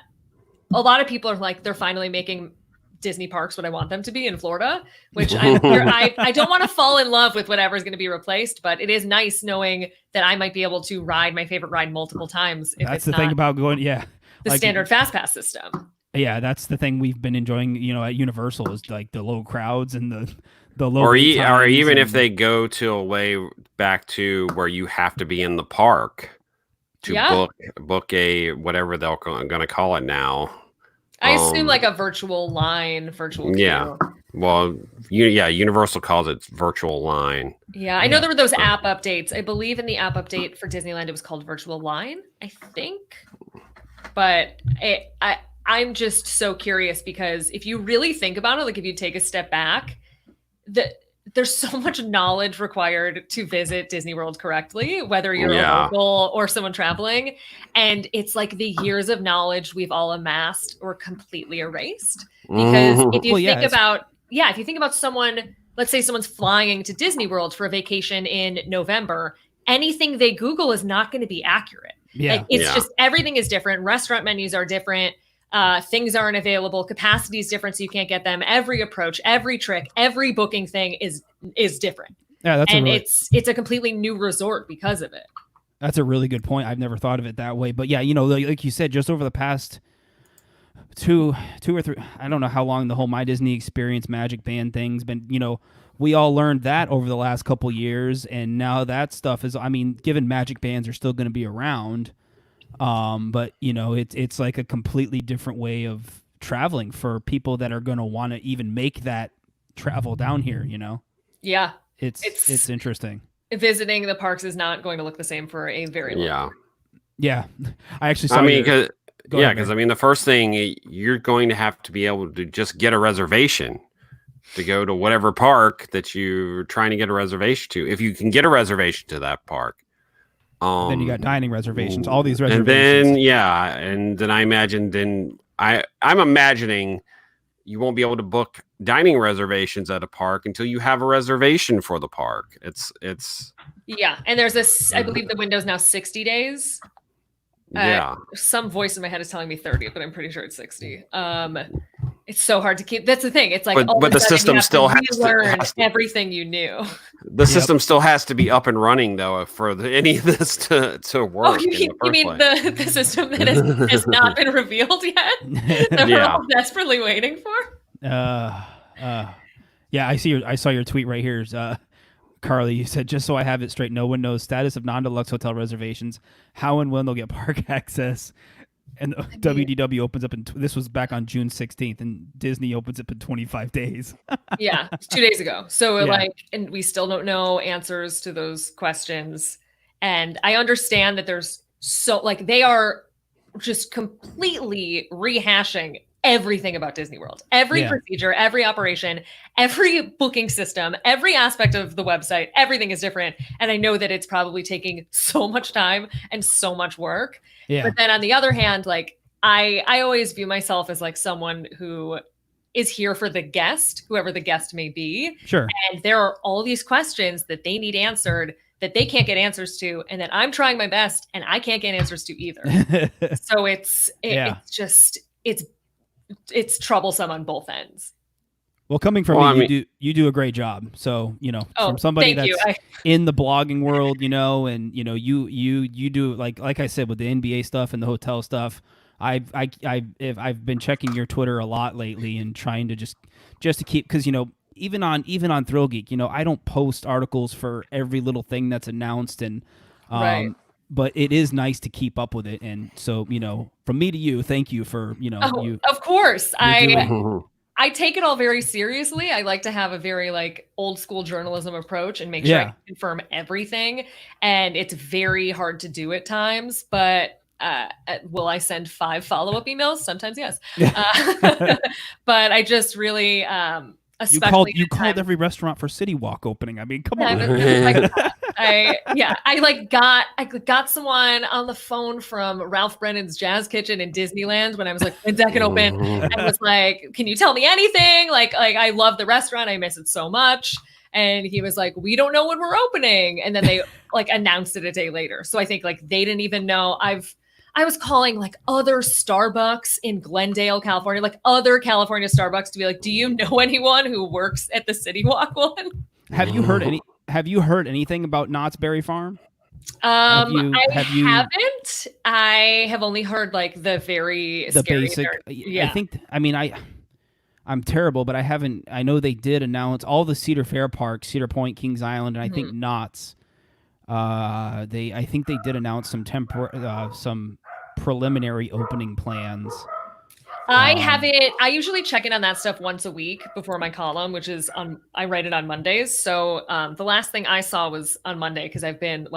a lot of people are like, they're finally making Disney parks what I want them to be in Florida, which I don't want to fall in love with whatever's going to be replaced, but it is nice knowing that I might be able to ride my favorite ride multiple times. That's the thing about going, the standard FastPass system. Yeah, that's the thing we've been enjoying, at Universal is like the low crowds and the low or even if they go to a way back to where you have to be in the park to book a whatever they're going to call it now. I assume like a virtual queue. Yeah. Well, Universal calls it virtual line. Yeah, I know there were those app updates. I believe in the app update for Disneyland, it was called Virtual Line, I think. But I'm just so curious because if you really think about it, like if you take a step back, there's so much knowledge required to visit Disney World correctly, whether you're a local or someone traveling. And it's like the years of knowledge we've all amassed were completely erased. Because if you think about yeah, if you think about someone, let's say someone's flying to Disney World for a vacation in November, anything they Google is not going to be accurate. Yeah. Like it's just everything is different. Restaurant menus are different. Things aren't available. Capacity is different, so you can't get them. Every approach, every trick, every booking thing is different. Yeah, it's a completely new resort because of it. That's a really good point. I've never thought of it that way. But yeah, like you said, just over the past two or three, I don't know how long the whole My Disney Experience Magic Band thing's been, we all learned that over the last couple years, and now that stuff is, given Magic Bands are still going to be around, but it's like a completely different way of traveling for people that are going to want to even make that travel down here, Yeah. It's interesting. Visiting the parks is not going to look the same for a very long time. Yeah. I actually saw because the first thing, you're going to have to be able to just get a reservation to go to whatever park that you're trying to get a reservation to. If you can get a reservation to that park. Then you got dining reservations, all these reservations. And then I imagine I'm imagining you won't be able to book dining reservations at a park until you have a reservation for the park. It's and there's this, I believe the window's now 60 days. Some voice in my head is telling me 30, but I'm pretty sure it's 60. It's so hard to keep. That's the thing. It's like, but the system still has to learn everything you knew. The system still has to be up and running though for any of this to work. Oh, you mean the system that has not been revealed yet? That we're all desperately waiting for. I saw your tweet right here. Carlye, you said, just so I have it straight, no one knows status of non-deluxe hotel reservations, how and when they'll get park access. And WDW opens up this was back on June 16th, and Disney opens up in 25 days. 2 days ago. So and we still don't know answers to those questions. And I understand that there's they are just completely rehashing everything about Disney World, every procedure, every operation, every booking system, every aspect of the website, everything is different. And I know that it's probably taking so much time and so much work. Yeah. But then on the other hand, I always view myself as someone who is here for the guest, whoever the guest may be. Sure. And there are all these questions that they need answered that they can't get answers to, and that I'm trying my best and I can't get answers to either. So it's troublesome on both ends. Well, coming from you do a great job. So, from somebody that's in the blogging world, and you do like I said with the NBA stuff and the hotel stuff. I've been checking your Twitter a lot lately and trying to just to keep, because even on ThrillGeek, I don't post articles for every little thing that's announced, and right. But it is nice to keep up with it. And so, from me to you, thank you for, of course. I take it all very seriously. I like to have a very old school journalism approach and make sure I can confirm everything. And it's very hard to do at times, but will I send 5 follow-up emails? Sometimes, yes. But I just really, especially you called every restaurant for City Walk opening. I mean, come on. I got someone on the phone from Ralph Brennan's Jazz Kitchen in Disneyland when I was when's that gonna open? And was can you tell me anything? I love the restaurant. I miss it so much. And he was we don't know when we're opening. And then they announced it a day later. So I think they didn't even know. I was calling other Starbucks in Glendale, California, other California Starbucks to be do you know anyone who works at the City Walk one? Have you heard anything about Knott's Berry Farm? I haven't. I have only heard the basic. I think. I'm terrible, but I know they did announce all the Cedar Fair parks, Cedar Point, Kings Island, and I think Knott's. I think they did announce some preliminary opening plans. I haven't. I usually check in on that stuff once a week before my column, which is I write it on Mondays. So the last thing I saw was on Monday, because I've been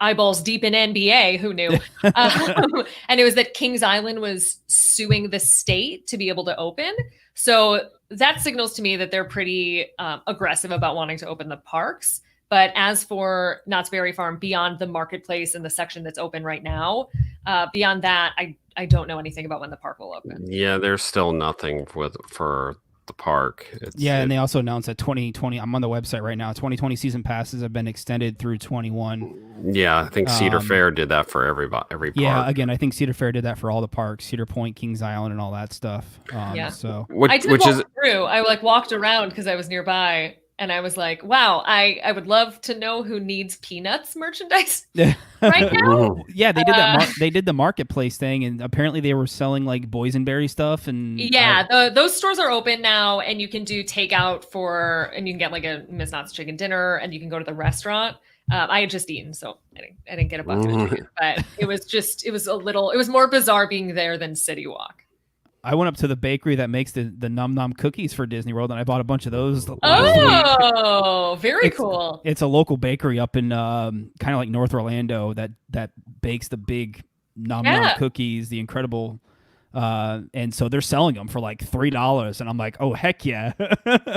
eyeballs deep in NBA. Who knew? And it was that Kings Island was suing the state to be able to open. So that signals to me that they're pretty aggressive about wanting to open the parks. But as for Knott's Berry Farm, beyond the marketplace and the section that's open right now, beyond that, I don't know anything about when the park will open. Yeah, there's still nothing for the park. And they also announced that 2020. I'm on the website right now. 2020 season passes have been extended through 21. Yeah, I think Cedar Fair did that for every park. Yeah, again, I think Cedar Fair did that for all the parks, Cedar Point, Kings Island, and all that stuff. So I did walk through. I like walked around because I was nearby. And I was like, wow, I would love to know who needs Peanuts merchandise right now. Yeah, they did that. They did the marketplace thing, and apparently they were selling like boysenberry stuff. And those stores are open now, and you can do takeout and you can get like a Miss Knott's chicken dinner, and you can go to the restaurant. I had just eaten, so I didn't get a bucket of chicken, but it was more bizarre being there than City Walk. I went up to the bakery that makes the Num Num cookies for Disney World, and I bought a bunch of those. Very cool. It's a local bakery up in kind of like North Orlando that bakes the big Num Num cookies, the incredible. And so they're selling them for like $3, and I'm like, oh heck yeah.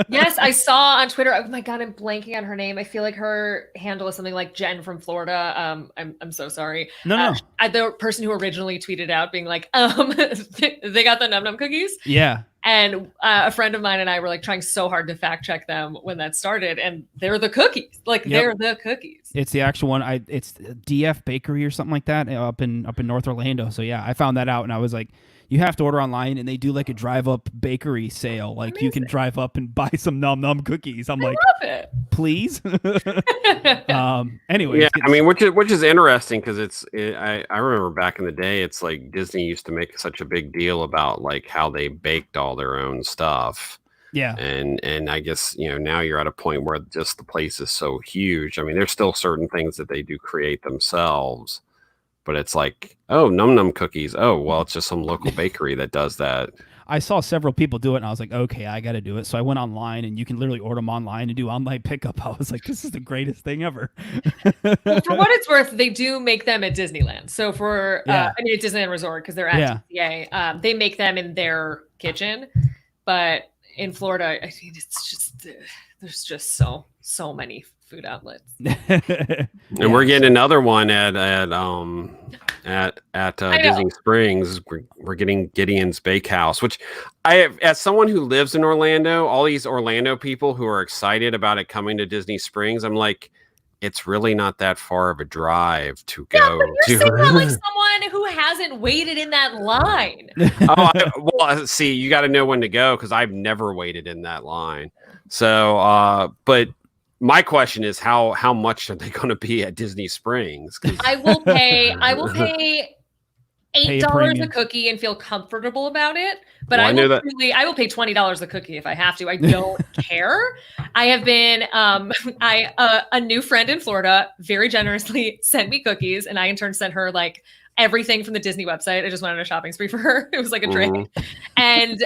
Yes, I saw on Twitter. Oh my god, I'm blanking on her name. I feel like her handle is something like Jen from Florida. I'm so sorry. No. The person who originally tweeted out being like, they got the Num Num cookies. Yeah. And a friend of mine and I were like trying so hard to fact check them when that started, and they're the cookies. They're the cookies. It's the actual one. It's DF Bakery or something like that up in North Orlando. So yeah, I found that out, and I was like, you have to order online, and they do like a drive-up bakery sale. Like Amazing. You can drive up and buy some Num Num cookies. I'm like, love it. Please. Anyway, yeah, I mean, which is interesting because I remember back in the day, it's like Disney used to make such a big deal about like how they baked all their own stuff. Yeah, and I guess now you're at a point where just the place is so huge. I mean, there's still certain things that they do create themselves. But it's like, oh, Num Num cookies. Oh, well, it's just some local bakery that does that. I saw several people do it, and I was like, okay, I got to do it. So I went online, and you can literally order them online and do online pickup. I was like, this is the greatest thing ever. Well, for what it's worth, they do make them at Disneyland. So at Disneyland Resort, because they're at DCA, they make them in their kitchen. But in Florida, I think it's just there's just so many food outlets. And we're getting another one at Disney Springs. We're getting Gideon's Bakehouse, which as someone who lives in Orlando, all these Orlando people who are excited about it coming to Disney Springs, I'm like, it's really not that far of a drive to go. Yeah, but you're saying that like someone who hasn't waited in that line. See, you got to know when to go because I've never waited in that line. So, but my question is how much are they going to be at Disney Springs? I will pay $8 a cookie and feel comfortable about it. But I will pay $20 a cookie if I have to. I don't care. I have been a new friend in Florida very generously sent me cookies, and I in turn sent her like everything from the Disney website. I just went on a shopping spree for her. It was like a drink. And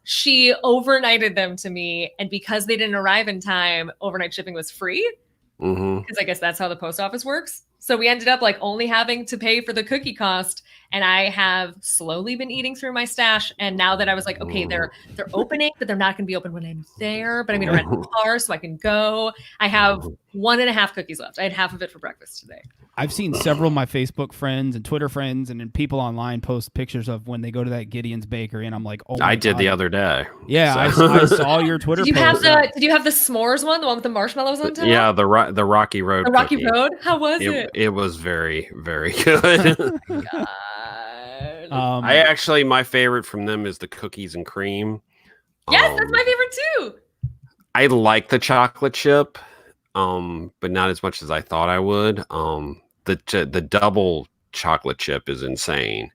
she overnighted them to me. And because they didn't arrive in time, overnight shipping was free. Because I guess that's how the post office works. So we ended up like only having to pay for the cookie cost. And I have slowly been eating through my stash. And now that I was like, okay, they're opening, but they're not going to be open when I'm there. But I'm going to rent a car so I can go. I have 1.5 cookies left. I had half of it for breakfast today. I've seen several of my Facebook friends and Twitter friends and then people online post pictures of when they go to that Gideon's Bakery, and I'm like, oh my I did God. the other day. Yeah, so. I saw your Twitter post. Did you have the s'mores one, the one with the marshmallows on top? Yeah, the Rocky Road. The Rocky Road? How was it? It was very, very good. Oh my God. My favorite from them is the cookies and cream. Yes, that's my favorite too. I like the chocolate chip, but not as much as I thought I would. The double chocolate chip is insane.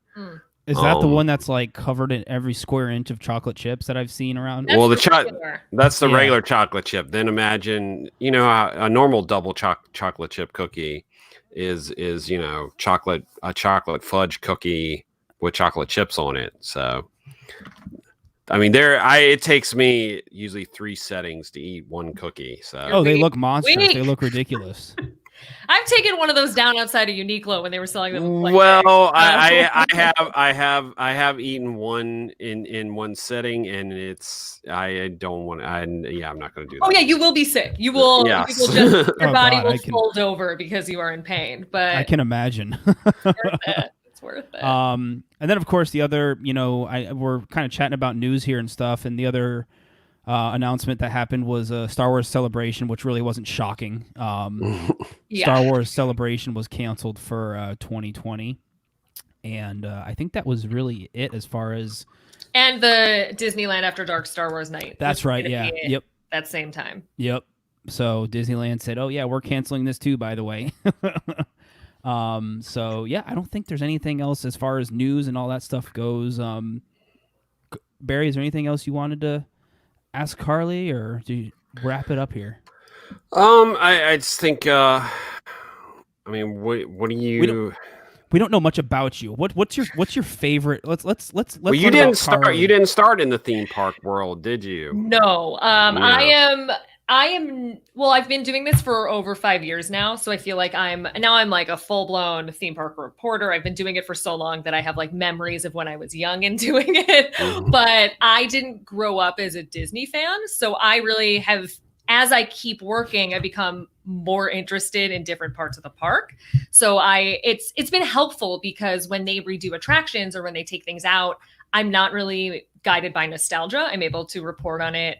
Is that the one that's like covered in every square inch of chocolate chips that I've seen around? That's the regular chocolate chip. Then imagine, a normal double chocolate chip cookie is a chocolate fudge cookie with chocolate chips on it. So, I mean, it takes me usually 3 settings to eat one cookie. So, they look monstrous. They look ridiculous. I've taken one of those down outside of Uniqlo when they were selling them. I have eaten one in one sitting, and I'm not going to do that. Oh yeah, you will be sick. You will. Yes. Your body will fold over because you are in pain. But I can imagine. It's worth it. And then of course the other, we're kind of chatting about news here and stuff, and the other announcement that happened was a Star Wars Celebration, which really wasn't shocking. Yeah. Star Wars Celebration was canceled for 2020, and I think that was really it as far as. And the Disneyland After Dark Star Wars night. That's right. Yeah. Yep. That same time. Yep. So Disneyland said, "Oh yeah, we're canceling this too." By the way. So yeah, I don't think there's anything else as far as news and all that stuff goes. Barry, is there anything else you wanted to ask Carlye, or do you wrap it up here? I just think. I mean, what do you? We don't know much about you. What's your favorite? Let's. Well, you didn't start. Carlye. You didn't start in the theme park world, did you? No. No. I am. Well, I've been doing this for over 5 years now, so I feel like I'm like a full blown theme park reporter. I've been doing it for so long that I have like memories of when I was young and doing it. But I didn't grow up as a Disney fan, so I really have. As I keep working, I become more interested in different parts of the park. So it's been helpful because when they redo attractions or when they take things out, I'm not really guided by nostalgia. I'm able to report on it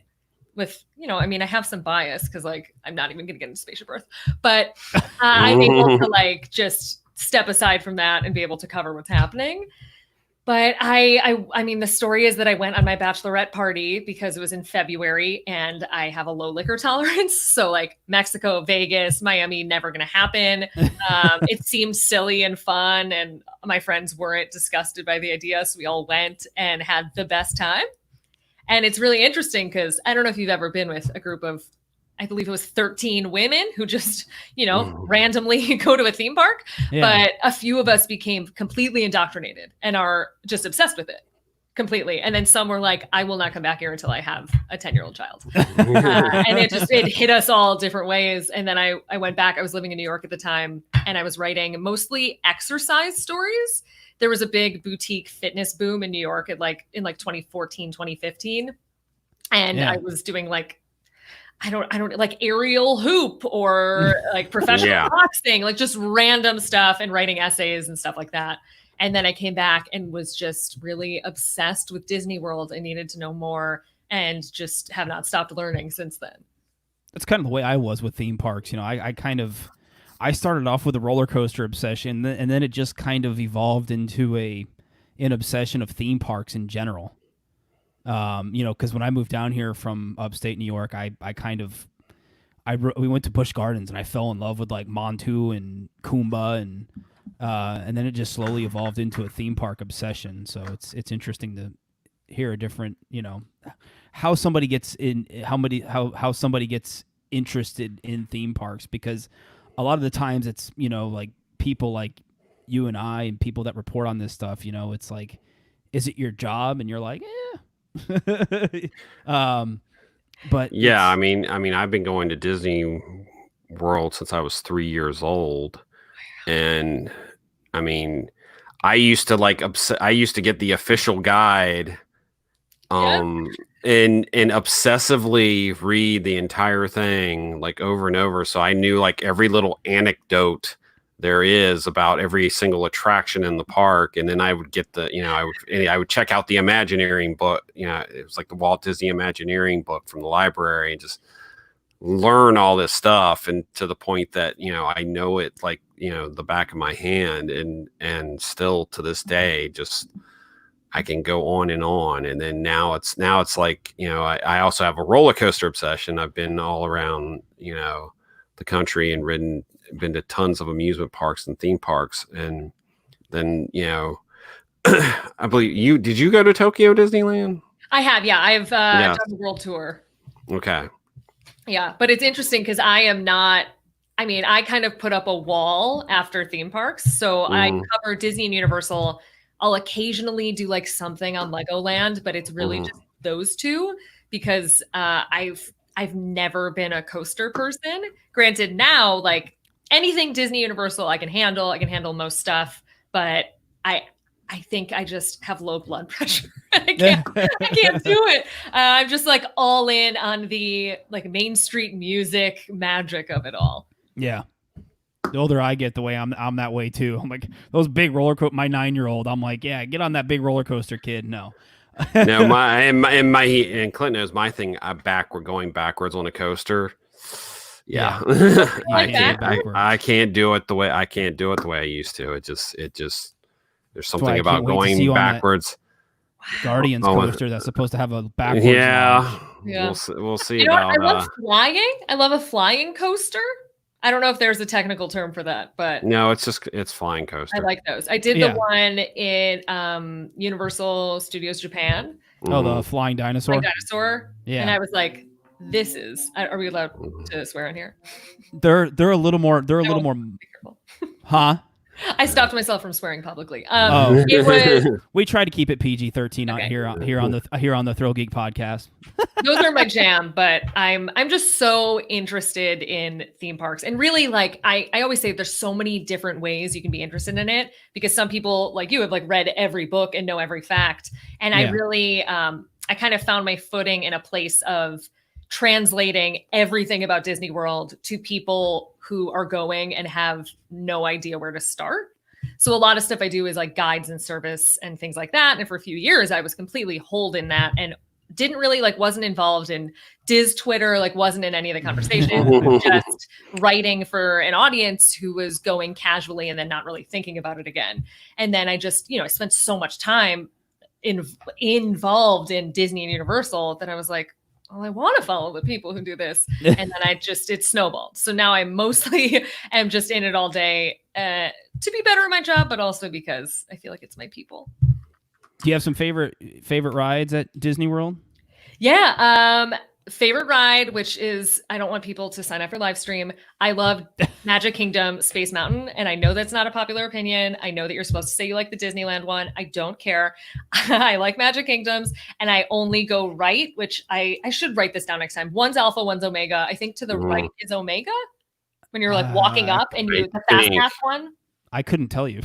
with, I mean, I have some bias because like, I'm not even going to get into Spaceship Earth, but I'm able to like just step aside from that and be able to cover what's happening. But I mean, the story is that I went on my bachelorette party because it was in February and I have a low liquor tolerance. So like Mexico, Vegas, Miami, never going to happen. It seemed silly and fun. And my friends weren't disgusted by the idea. So we all went and had the best time. And it's really interesting because I don't know if you've ever been with a group of, I believe it was 13 women who just, randomly go to a theme park. Yeah. But a few of us became completely indoctrinated and are just obsessed with it completely. And then some were like, I will not come back here until I have a 10-year-old child. And it hit us all different ways. And then I went back. I was living in New York at the time and I was writing mostly exercise stories. There was a big boutique fitness boom in New York in 2014, 2015. And I was doing like, I don't like aerial hoop or like professional boxing, like just random stuff and writing essays and stuff like that. And then I came back and was just really obsessed with Disney World. I needed to know more and just have not stopped learning since then. That's kind of the way I was with theme parks. I started off with a roller coaster obsession and then it just kind of evolved into an obsession of theme parks in general. Because when I moved down here from upstate New York, we went to Busch Gardens and I fell in love with like Montu and Kumba and then it just slowly evolved into a theme park obsession. So it's interesting to hear a different, how somebody gets how somebody gets interested in theme parks, because a lot of the times it's, like people like you and I and people that report on this stuff, it's like, is it your job? And you're like, but yeah, I mean, I've been going to Disney World since I was 3 years old, and I mean, I used to get the official guide, and obsessively read the entire thing like over and over, so I knew like every little anecdote there is about every single attraction in the park. And then I would get I would check out the Imagineering book. It was like the Walt Disney Imagineering book from the library and just learn all this stuff. And to the point that, I know it like, the back of my hand and still to this day, just, I can go on and on. And then now it's like, I also have a roller coaster obsession. I've been all around, the country and been to tons of amusement parks and theme parks. And then, I believe did you go to Tokyo Disneyland? I have. Yeah. I've done the world tour. Okay. Yeah. But it's interesting because I kind of put up a wall after theme parks. So I cover Disney and Universal. I'll occasionally do like something on Legoland, but it's really just those two because I've never been a coaster person. Granted, now like anything Disney Universal I can handle. I can handle most stuff, but I think I just have low blood pressure. I can't do it. I'm just like all in on the like Main Street music magic of it all. Yeah. The older I get, the way I'm that way too. I'm like those big roller coaster. My 9-year-old, I'm like, yeah, get on that big roller coaster, kid. No. No, and Clint knows my thing. We're going backwards on a coaster. Yeah, I can't do it the way I used to. It just there's something about going backwards. Guardians coaster that's supposed to have a backwards. Yeah. We'll see. I love flying. I love a flying coaster. I don't know if there's a technical term for that, but no, it's flying coaster. I like those. I did the one in Universal Studios Japan. Oh, the flying dinosaur. Yeah. And I was like, this is. Are we allowed to swear on here? They're a little more. Be careful. Huh? I stopped myself from swearing publicly. It was. We try to keep it PG-13 here on the ThrillGeek podcast. Those are my jam, but I'm just so interested in theme parks, and really, like I always say, there's so many different ways you can be interested in it, because some people like you have like read every book and know every fact, and I really I kind of found my footing in a place of translating everything about Disney World to people who are going and have no idea where to start. So a lot of stuff I do is like guides and service and things like that. And for a few years, I was completely holed in that and didn't really wasn't involved in Diz Twitter, wasn't in any of the conversations, just writing for an audience who was going casually and then not really thinking about it again. And then I just, I spent so much time involved in Disney and Universal that I was like, well, I want to follow the people who do this. And then it snowballed. So now I mostly am just in it all day to be better at my job, but also because I feel like it's my people. Do you have some favorite rides at Disney World? Yeah. Favorite ride, which is, I don't want people to sign up for live stream. I love Magic Kingdom Space Mountain. And I know that's not a popular opinion. I know that you're supposed to say you like the Disneyland one. I don't care. I like Magic Kingdoms, and I only go right, which I should write this down next time. One's Alpha, one's Omega. I think to the right is Omega when you're walking up, and the fast pass one. I couldn't tell you.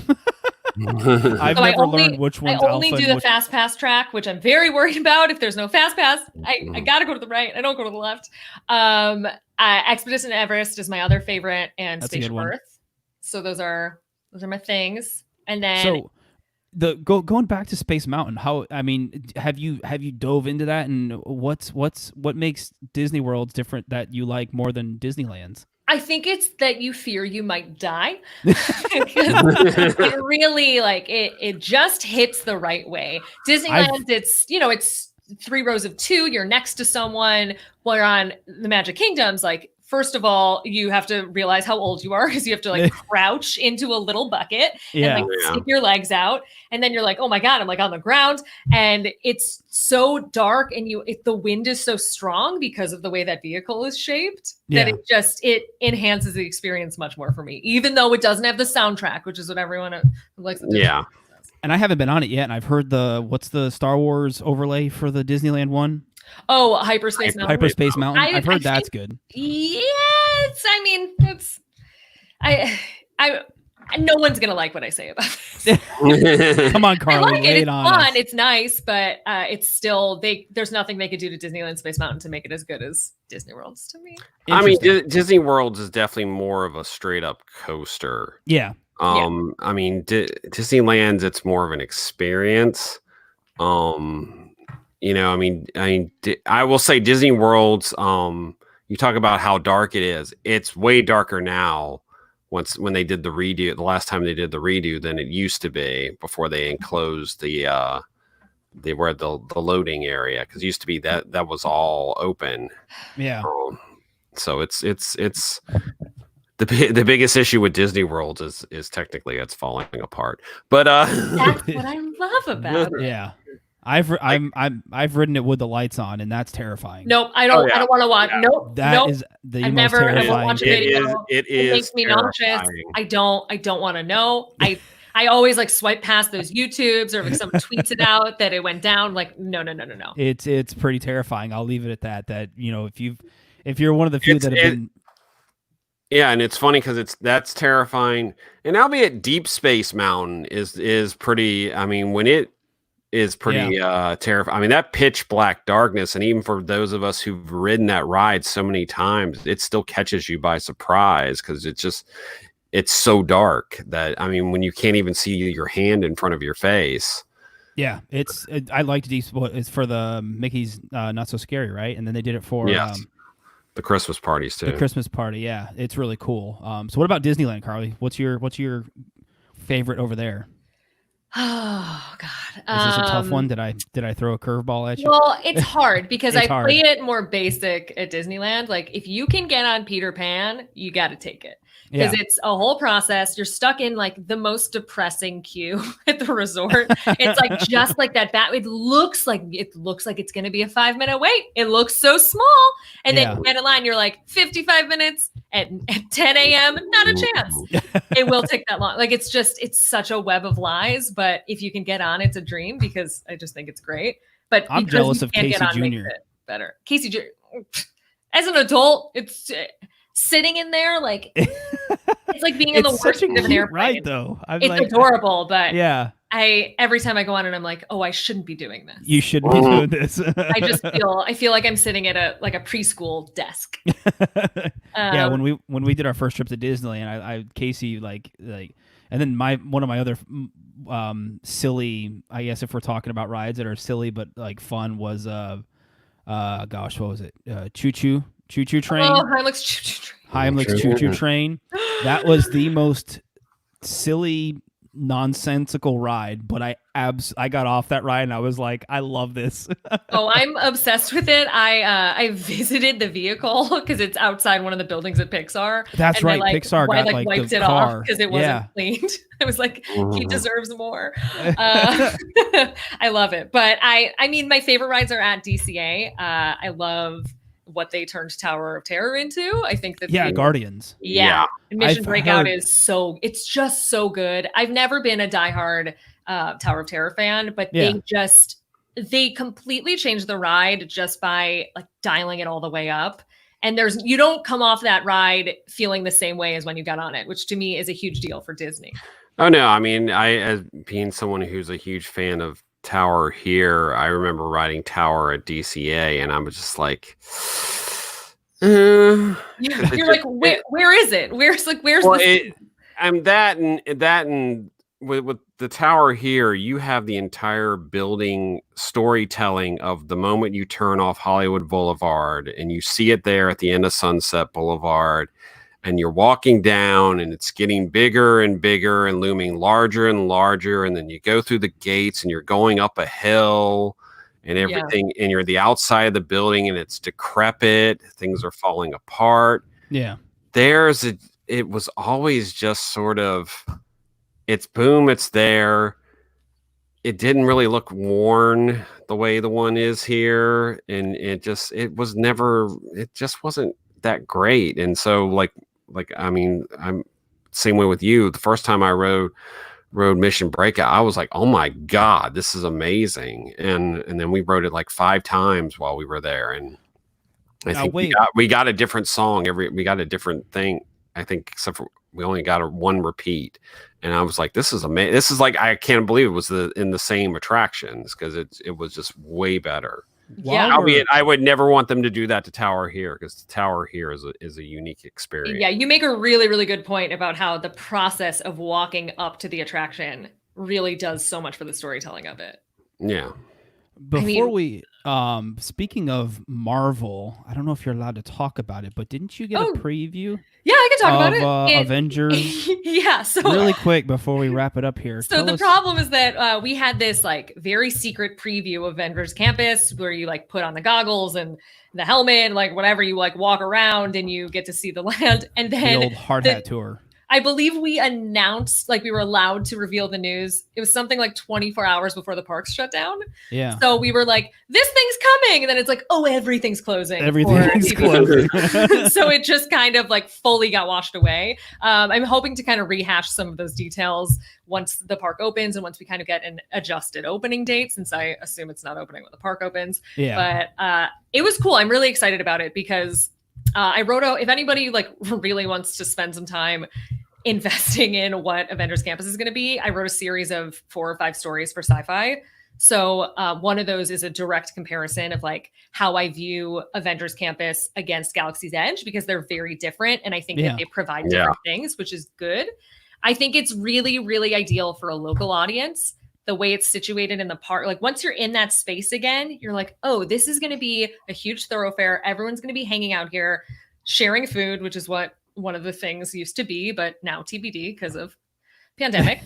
I've never learned which one's I only do the fast pass track, which I'm very worried about. If there's no fast pass, I gotta go to the right. I don't go to the left. Expedition Everest is my other favorite, and Spaceship Earth. So those are my things. And then going back to Space Mountain, have you dove into that, and what makes Disney World's different that you like more than Disneyland's? I think it's that you fear you might die. It really it just hits the right way. Disneyland, it's 3 rows of 2. You're next to someone. While you're on the Magic Kingdoms, first of all, you have to realize how old you are, because you have to crouch into a little bucket and stick your legs out. And then you're like, oh my God, I'm on the ground. And it's so dark, and the wind is so strong because of the way that vehicle is shaped that it enhances the experience much more for me, even though it doesn't have the soundtrack, which is what everyone likes to do. Yeah. And I haven't been on it yet, and I've heard what's the Star Wars overlay for the Disneyland one? Oh, Hyperspace Mountain. Hyperspace Mountain. I've heard that's good. Yes, no one's gonna like what I say about this. Come on, Carlye. It's fun. It's nice, but it's still there's nothing they could do to Disneyland Space Mountain to make it as good as Disney World's to me. Disney World's is definitely more of a straight up coaster. Yeah. Disneyland's, it's more of an experience. I will say Disney World's, you talk about how dark it is. It's way darker now when they did the redo, the last time they did the redo, than it used to be before they enclosed the loading area. Cause it used to be that was all open. Yeah. So it's the biggest issue with Disney World is technically it's falling apart, but that's what I love about it. Yeah. I've ridden it with the lights on, and that's terrifying. Nope, I don't. I don't want to watch. Nope, that is the I've most terrifying. I won't watch a video. It makes me nauseous. I don't want to know. I always swipe past those YouTubes, or if someone tweets it out that it went down. No. It's pretty terrifying. I'll leave it at that. That if you're one of the few that have been. Yeah, and it's funny because that's terrifying. And albeit Deep Space Mountain is pretty. When it is pretty terrifying. That pitch black darkness, and even for those of us who've ridden that ride so many times, it still catches you by surprise because it's so dark that when you can't even see your hand in front of your face, Yeah, I liked it's for the Mickey's Not So Scary, right? And then they did it for Yes. The Christmas parties the too. Christmas party. Yeah, it's really cool. So what about Disneyland, Carly? What's your favorite over there? Oh God. Is this a tough one? Did I throw a curveball at you? Well, it's hard because It's I play hard. it more basic at Disneyland. Like if you can get on Peter Pan, you got to take it. Because Yeah. it's a whole process. You're stuck in like the most depressing queue at the resort. It's like just like that. It looks like it's going to be a 5-minute wait. It looks so small, and then Yeah. you get in line. You're like 55 minutes at 10 a.m. Not a chance. It will take that long. Like it's such a web of lies. But if you can get on, it's a dream because I just think it's great. But I'm because jealous you of can't Casey get on, Jr. makes it better. Casey Jr. As an adult, it's sitting in there like it's like being in the It's worst such a seat of an cute airplane. ride, though. It's like, adorable, but yeah, every time I go on it, I'm like, oh, I shouldn't be doing this. you should be doing this. I feel like I'm sitting at a preschool desk. Yeah, when we did our first trip to Disneyland, I Casey like, and then one of my other silly, I guess if we're talking about rides that are silly but like fun was gosh, what was it? Choo Choo Train. Oh, Heimlich's Choo Choo Train. Heimlich's Choo Choo Train. That was the most silly, nonsensical ride, but I got off that ride and I was like, I love this. Oh, I'm obsessed with it. I visited the vehicle because it's outside one of the buildings at Pixar. That's and right. Pixar got like wiped the it car. off because it wasn't cleaned. I was like, he deserves more. I love it. But I mean, my favorite rides are at DCA. I love what they turned Tower of Terror into. I think that Guardians. Yeah. Mission I've Breakout heard- it's just so good. I've never been a diehard Tower of Terror fan, but they completely changed the ride just by like dialing it all the way up. And you don't come off that ride feeling the same way as when you got on it, which to me is a huge deal for Disney. Oh no, I mean, as being someone who's a huge fan of Tower here, I remember riding Tower at DCA, and I was just like, you're like, where is it? Where's the? I'm that and with the Tower here, you have the entire building storytelling of the moment you turn off Hollywood Boulevard and you see it there at the end of Sunset Boulevard. And you're walking down and it's getting bigger and bigger and looming larger and larger. And then you go through the gates and you're going up a hill and everything. And you're the outside of the building and it's decrepit. Things are falling apart. Yeah. It was always just sort of, it's boom, it's there. It didn't really look worn the way the one is here. And it just wasn't that great. And so I mean, I'm same way with you. The first time I rode Mission Breakout, I was like, oh my God, this is amazing. And then we rode it like 5 times while we were there. And I think we got a different song we got a different thing, I think, except for we only got one repeat. And I was like, this is amazing. This is like, I can't believe it was in the same attractions because it was just way better. Albeit, I would never want them to do that to Tower here because the Tower here is a unique experience. Yeah, you make a really, really good point about how the process of walking up to the attraction really does so much for the storytelling of it. Yeah. Speaking of Marvel, I don't know if you're allowed to talk about it, but didn't you get a preview? Yeah, I can talk about it. Avengers. Yeah. So really quick before we wrap it up here. So the problem is that we had this like very secret preview of Avengers Campus where you like put on the goggles and the helmet, like whatever, you like walk around and you get to see the land. And then the old hard hat tour. I believe we announced, like we were allowed to reveal the news. It was something like 24 hours before the parks shut down. Yeah. So we were like, this thing's coming. And then it's like, oh, everything's closing. Everything's closing. So it just kind of like fully got washed away. I'm hoping to kind of rehash some of those details once the park opens and once we kind of get an adjusted opening date, since I assume it's not opening when the park opens. Yeah. But it was cool. I'm really excited about it because I wrote out, if anybody like really wants to spend some time investing in what Avengers Campus is going to be, I wrote a series of 4 or 5 stories for Sci-Fi. So one of those is a direct comparison of like how I view Avengers Campus against Galaxy's Edge, because they're very different. And I think that they provide different things, which is good. I think it's really, really ideal for a local audience the way it's situated in the park. Like once you're in that space again, you're like, oh, this is going to be a huge thoroughfare. Everyone's going to be hanging out here, sharing food, which is what one of the things used to be, but now TBD because of pandemic.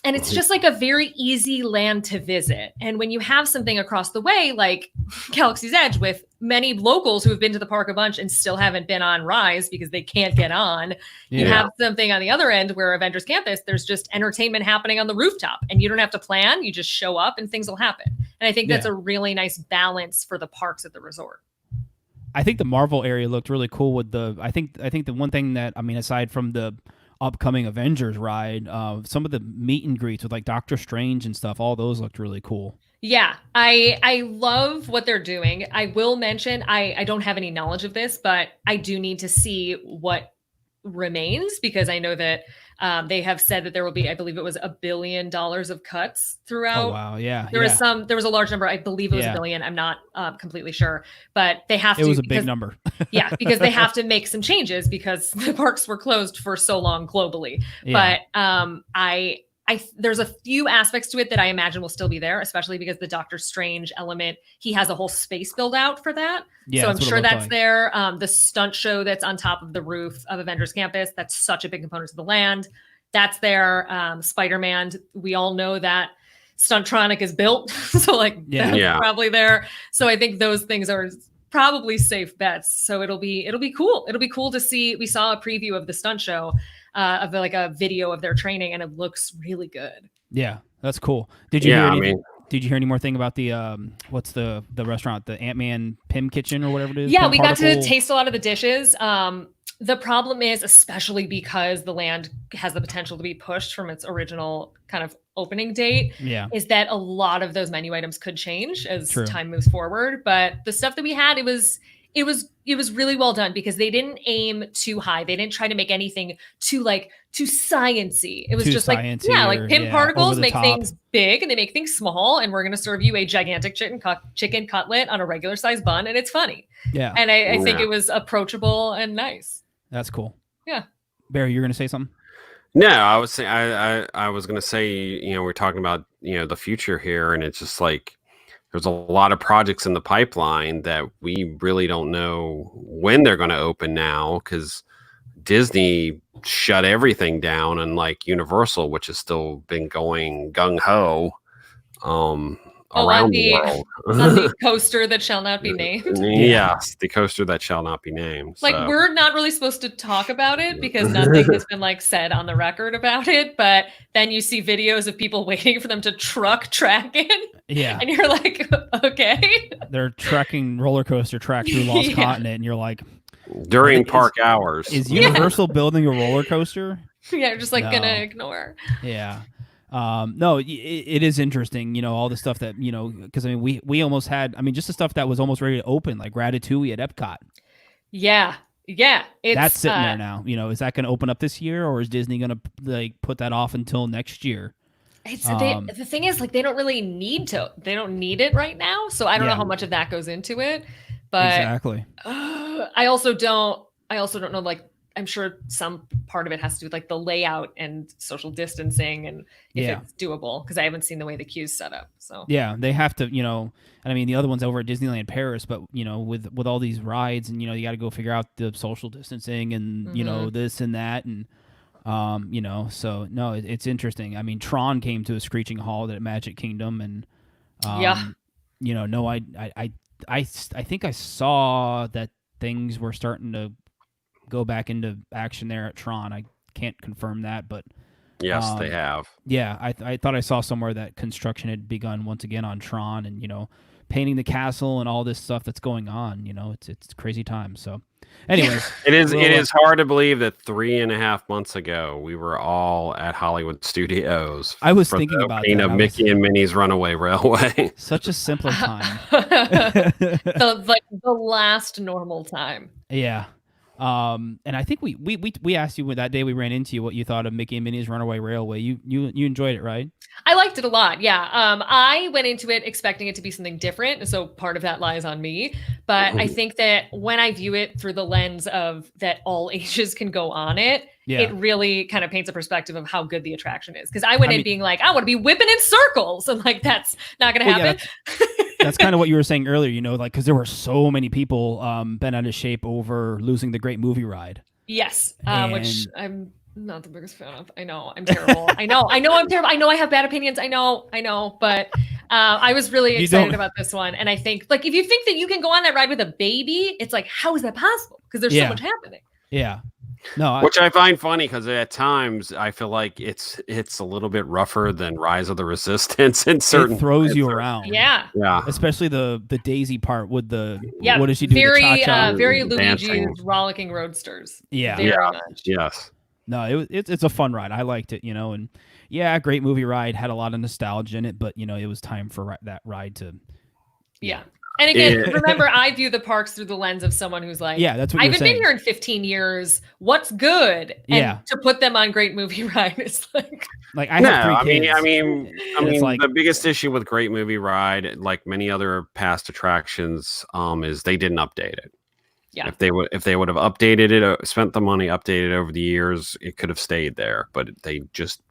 And it's just like a very easy land to visit. And when you have something across the way, like Galaxy's Edge, with many locals who have been to the park a bunch and still haven't been on Rise because they can't get on, you have something on the other end where Avengers Campus, there's just entertainment happening on the rooftop and you don't have to plan. You just show up and things will happen. And I think that's a really nice balance for the parks at the resort. I think the Marvel area looked really cool with I think the one thing that, I mean, aside from the upcoming Avengers ride, some of the meet and greets with like Doctor Strange and stuff, all those looked really cool. Yeah, I love what they're doing. I will mention, I don't have any knowledge of this, but I do need to see what remains, because I know that they have said that there will be, I believe it was $1 billion of cuts throughout. Oh, wow. Yeah. There was a large number. I believe it was $1 billion. I'm not completely sure, but they have to. It was a big number. Yeah, because they have to make some changes because the parks were closed for so long globally. Yeah. But there's a few aspects to it that I imagine will still be there, especially because the Doctor Strange element, he has a whole space build out for that. Yeah, so I'm sure that's there. The stunt show that's on top of the roof of Avengers Campus, that's such a big component of the land. That's there. Spider-Man, we all know that Stuntronic is built. So that's probably there. So I think those things are probably safe bets. So it'll be cool. It'll be cool to see. We saw a preview of the stunt show of like a video of their training, and it looks really good. Yeah, that's cool. Did you hear anything? Did you hear any more thing about the what's the restaurant, the Ant-Man Pym Kitchen or whatever it is? Yeah, we got to taste a lot of the dishes. The problem is, especially because the land has the potential to be pushed from its original kind of opening date, is that a lot of those menu items could change as time moves forward. But the stuff that we had, it was really well done, because they didn't aim too high. They didn't try to make anything too sciencey. It was just like Pym particles make things big and they make things small, and we're going to serve you a gigantic chicken cutlet on a regular sized bun, and it's funny. Yeah. And I think it was approachable and nice. That's cool. Yeah. Barry, you're going to say something? No, I was saying, I was going to say, we're talking about, the future here, and it's just like, there's a lot of projects in the pipeline that we really don't know when they're going to open now, because Disney shut everything down, and like Universal, which has still been going gung-ho around the world. On the coaster that shall not be named. Yes, the coaster that shall not be named. Like, we're not really supposed to talk about it because nothing has been said on the record about it, but then you see videos of people waiting for them to track in. Yeah. And you're like, okay. They're trekking roller coaster track through Lost Continent, and you're like, during park hours. Is Universal building a roller coaster? Yeah, you're just gonna ignore. Yeah. No, it is interesting, all the stuff that, because I mean, we almost had, just the stuff that was almost ready to open, like Ratatouille at Epcot. Yeah. Yeah. That's sitting there now. Is that going to open up this year, or is Disney going to put that off until next year? The thing is, they don't really need it right now. So I don't know how much of that goes into it, but exactly. I also don't know, I'm sure some part of it has to do with the layout and social distancing, and if it's doable, because I haven't seen the way the queue's set up. So yeah, they have to, and I mean, the other one's over at Disneyland Paris, but with all these rides, and you got to go figure out the social distancing and this and that, and so no, it's interesting. I mean, Tron came to a screeching halt at Magic Kingdom, and no, I think I saw that things were starting to go back into action there at Tron. I can't confirm that, but yes, they have. Yeah, I thought I saw somewhere that construction had begun once again on Tron, and painting the castle and all this stuff that's going on. It's crazy times. So, anyways, it is hard to believe that 3.5 months ago we were all at Hollywood Studios. I was thinking about that. Mickey and Minnie's Runaway Railway. Such a simpler time. the last normal time. Yeah. And I think we asked you that day we ran into you what you thought of Mickey and Minnie's Runaway Railway. You enjoyed it, right? I liked it a lot. Yeah. I went into it expecting it to be something different. So part of that lies on me. But I think that when I view it through the lens of that all ages can go on it, it really kind of paints a perspective of how good the attraction is. Because I went in being like, I want to be whipping in circles. And like, that's not going to happen. That's kind of what you were saying earlier, like, because there were so many people bent out of shape over losing the Great Movie Ride. Yes. Which I'm not the biggest fan of. I know I'm terrible. I know I'm terrible. I know I have bad opinions. I know. But I was really excited about this one. And I think like, if you think that you can go on that ride with a baby, it's like, how is that possible? Because there's so much happening. Yeah. No, which I find funny because at times I feel like it's a little bit rougher than Rise of the Resistance in certain. It throws you around. Yeah. Especially the Daisy part with the what does she do? Very the cha-cha? very Luigi's Rollicking Roadsters. Yeah. Very much. Yes. No, it's a fun ride. I liked it, and great movie ride, had a lot of nostalgia in it, but it was time for that ride to. Yeah. And again, remember, I view the parks through the lens of someone who's like, that's what I haven't been here in 15 years. What's good? And to put them on Great Movie Ride is like I have 3 kids. I mean, the biggest issue with Great Movie Ride, like many other past attractions, is they didn't update it. Yeah. If they would have updated it, spent the money, updated it over the years, it could have stayed there. But they just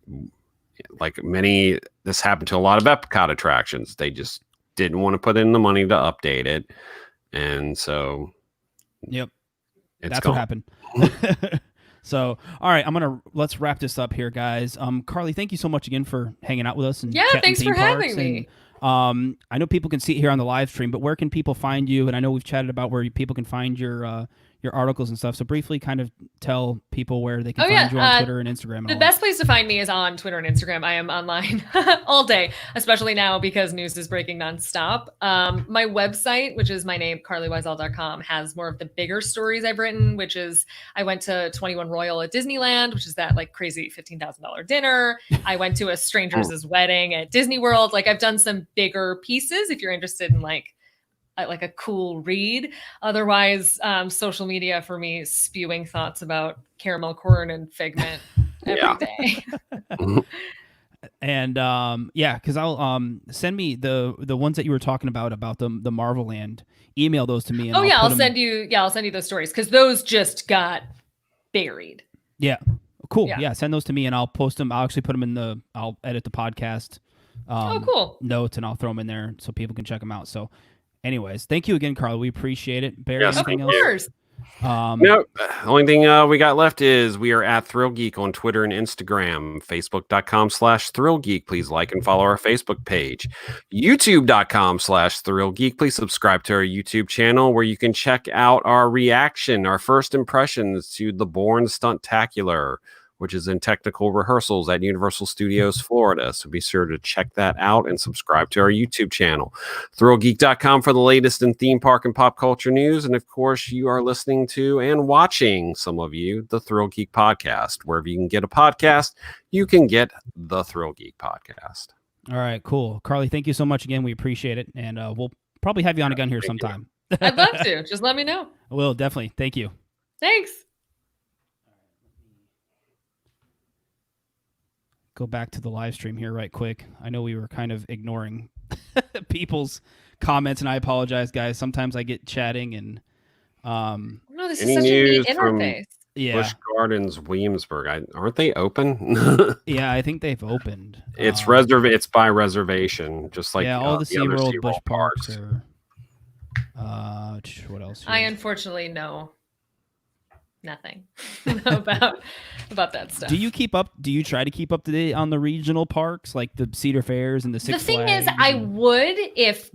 this happened to a lot of Epcot attractions. They just didn't want to put in the money to update it, and so that's what happened. So all right, let's wrap this up here, guys. Carlye, thank you so much again for hanging out with us and thanks for having me. I know people can see it here on the live stream, but where can people find you? And I know we've chatted about where people can find your articles and stuff. So briefly kind of tell people where they can find you on Twitter and Instagram. The best place to find me is on Twitter and Instagram. I am online all day, especially now because news is breaking nonstop. My website, which is my name, carlyewisel.com, has more of the bigger stories I've written, which is I went to 21 Royal at Disneyland, which is that like crazy $15,000 dinner. I went to a stranger's wedding at Disney World. Like I've done some bigger pieces if you're interested in like a cool read. Otherwise, social media for me is spewing thoughts about caramel corn and Figment every day. And because I'll send me the ones that you were talking about the Marvel Land. Email those to me. And I'll send you those stories because those just got buried. Yeah, cool. Yeah, send those to me and I'll post them. I'll actually put them I'll edit the podcast. Cool. Notes and I'll throw them in there so people can check them out. So. Anyways, thank you again, Carl. We appreciate it. Barry, anything else? No, the only thing we got left is we are at ThrillGeek on Twitter and Instagram, Facebook.com/ThrillGeek. Please like and follow our Facebook page. YouTube.com/ThrillGeek. Please subscribe to our YouTube channel where you can check out our reaction, our first impressions to the Bourne Stuntacular, which is in technical rehearsals at Universal Studios Florida. So be sure to check that out and subscribe to our YouTube channel. ThrillGeek.com for the latest in theme park and pop culture news. And of course, you are listening to and watching, some of you, the Thrill Geek podcast. Wherever you can get a podcast, you can get the Thrill Geek podcast. All right, cool. Carlye, thank you so much again. We appreciate it. And we'll probably have you on again here sometime. I'd love to. Just let me know. I will, definitely. Thank you. Thanks. Go back to the live stream here right quick. I know we were kind of ignoring people's comments, and I apologize, guys. Sometimes I get chatting and no, this is such a neat interface. Busch Gardens, Williamsburg. Aren't they open? Yeah, I think they've opened. It's It's by reservation, just like all the SeaWorld Busch parks are. What else? I unfortunately know nothing about that stuff. Do you try to keep up to date on the regional parks like the Cedar Fairs and the Six Flags? The thing is, I would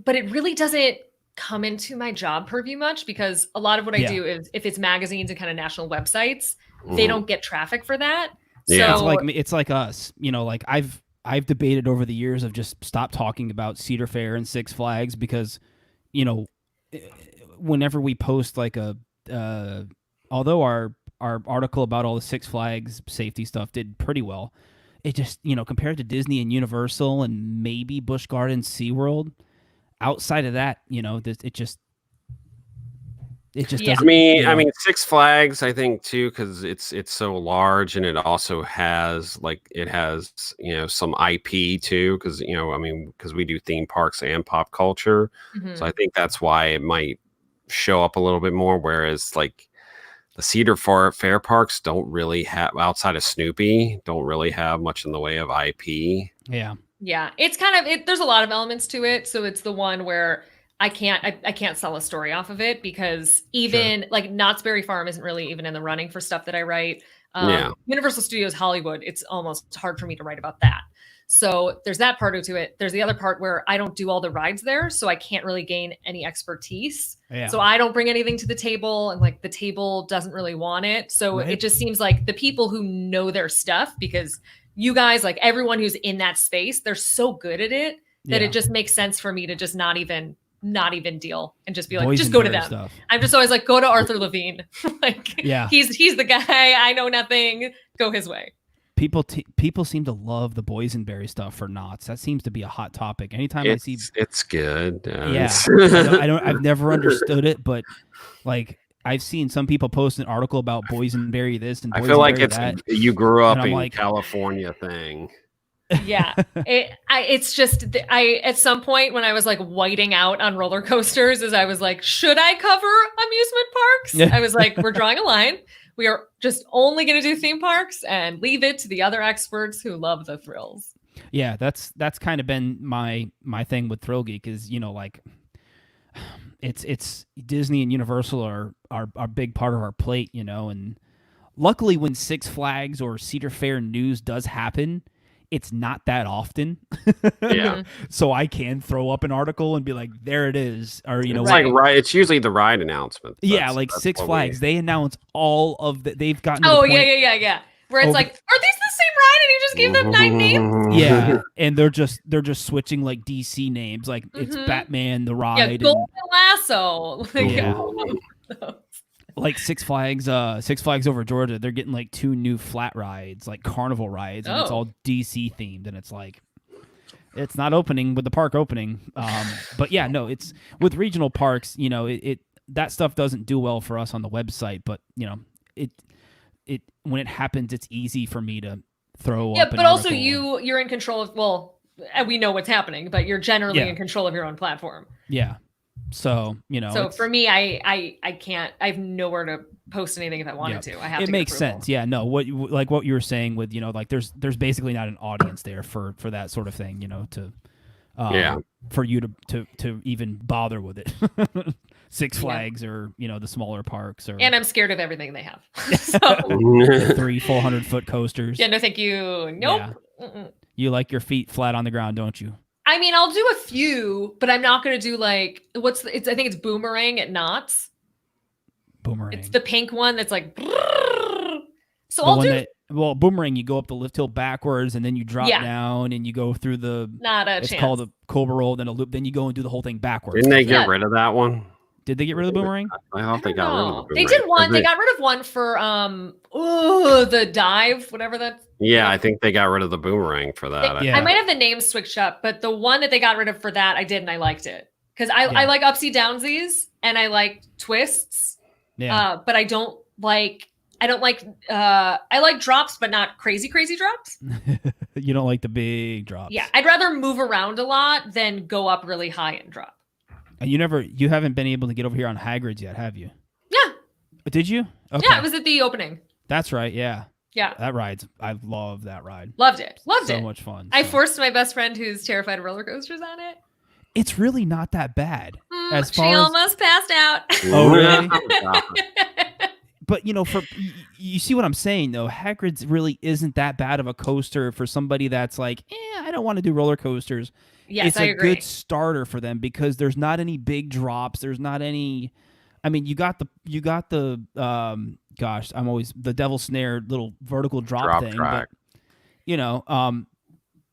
but it really doesn't come into my job purview much because a lot of what I do is if it's magazines and kind of national websites, they don't get traffic for that. Yeah. So it's like us, like I've debated over the years of just stop talking about Cedar Fair and Six Flags because, whenever we post like although our article about all the Six Flags safety stuff did pretty well, it just, compared to Disney and Universal and maybe Busch Gardens, SeaWorld, outside of that, it It just Yeah. doesn't. I mean, Six Flags, I think too, because it's so large, and it also has some IP too, because because we do theme parks and pop culture, so I think that's why it might show up a little bit more. Whereas like the Cedar Fair parks don't really have, outside of Snoopy, don't really have much in the way of IP. Yeah. Yeah, it's kind of there's a lot of elements to it, so it's the one where I can't sell a story off of it, because even like Knott's Berry Farm isn't really even in the running for stuff that I write. Yeah. Universal Studios Hollywood, it's almost hard for me to write about that. So there's that part to it. There's the other part where I don't do all the rides there, so I can't really gain any expertise. Yeah. So I don't bring anything to the table, and like the table doesn't really want it. So Right. it just seems like the people who know their stuff, because you guys, like everyone who's in that space, they're so good at it that it just makes sense for me to just not even deal and just be like, just go to them. Stuff. I'm just always like, go to Arthur Levine. Like, yeah, he's the guy. I know nothing. Go his way. People seem to love the boysenberry stuff for Knott's. That seems to be a hot topic. Anytime I see, it's good. Yeah, I've never understood it, but like I've seen some people post an article about boysenberry this and boysenberry I feel like it's that. You grew up in like, California thing. Yeah, it's just at some point when I was like whiting out on roller coasters, as I was like, should I cover amusement parks? I was like, we're drawing a line. We are just only going to do theme parks and leave it to the other experts who love the thrills. Yeah, that's kind of been my thing with ThrillGeek is, like it's Disney and Universal are a big part of our plate, and luckily when Six Flags or Cedar Fair news does happen, it's not that often. Yeah. So I can throw up an article and be like, there it is. Or, it's like it's usually the ride announcement. Yeah, like Six Flags, they announce all of they've gotten to Oh, the point, yeah. Where it's like, are these the same ride? And you just gave them 9 names? Yeah. And they're just switching like DC names. Like it's Batman, the ride. Yeah, Golden Lasso. Yeah. Like Six Flags over Georgia, they're getting like 2 new flat rides, like carnival rides, and it's all DC themed, and it's like it's not opening with the park opening. But yeah, no, it's with regional parks, it that stuff doesn't do well for us on the website, but it when it happens, it's easy for me to throw up. But also you're in control of we know what's happening, but you're generally in control of your own platform. Yeah. So, So for me, I can't, I have nowhere to post anything if I wanted to. I have to. It makes sense. Yeah. No, what you were saying with, like there's basically not an audience there for that sort of thing, for you to even bother with it. Six Flags or, the smaller parks and I'm scared of everything they have. So 300-400 foot coasters. Yeah. No, thank you. Nope. Yeah. You like your feet flat on the ground, don't you? I mean, I'll do a few, but I'm not going to do like I think it's Boomerang at Knott's. Boomerang. It's the pink one that's like. So I'll do. Boomerang, you go up the lift hill backwards, and then you drop down, and you go through the. It's called the Cobra Roll, then a loop, then you go and do the whole thing backwards. Didn't they get rid of that one? Did they get rid of the Boomerang? I thought they got rid of the Boomerang. They did one. They got rid of one for the dive, whatever that. Yeah, I think they got rid of the Boomerang for that. I might have the names switched up, but the one that they got rid of for that, I did, and I liked it because I like upsy downsies and I like twists. Yeah. But I like drops, but not crazy drops. You don't like the big drops. Yeah, I'd rather move around a lot than go up really high and drop. And you haven't been able to get over here on Hagrid's yet, have you? Yeah. Did you? Okay. Yeah, it was at the opening. That's right. Yeah. Yeah. I love that ride. Loved it. So much fun. I forced my best friend who's terrified of roller coasters on it. It's really not that bad. She almost passed out. Oh, really? But, you see what I'm saying, though? Hagrid's really isn't that bad of a coaster for somebody that's like, I don't want to do roller coasters. Yes, it's a good starter for them because there's not any big drops. There's not any. I mean, you got the the Devil's Snare little vertical drop thing. Track. But,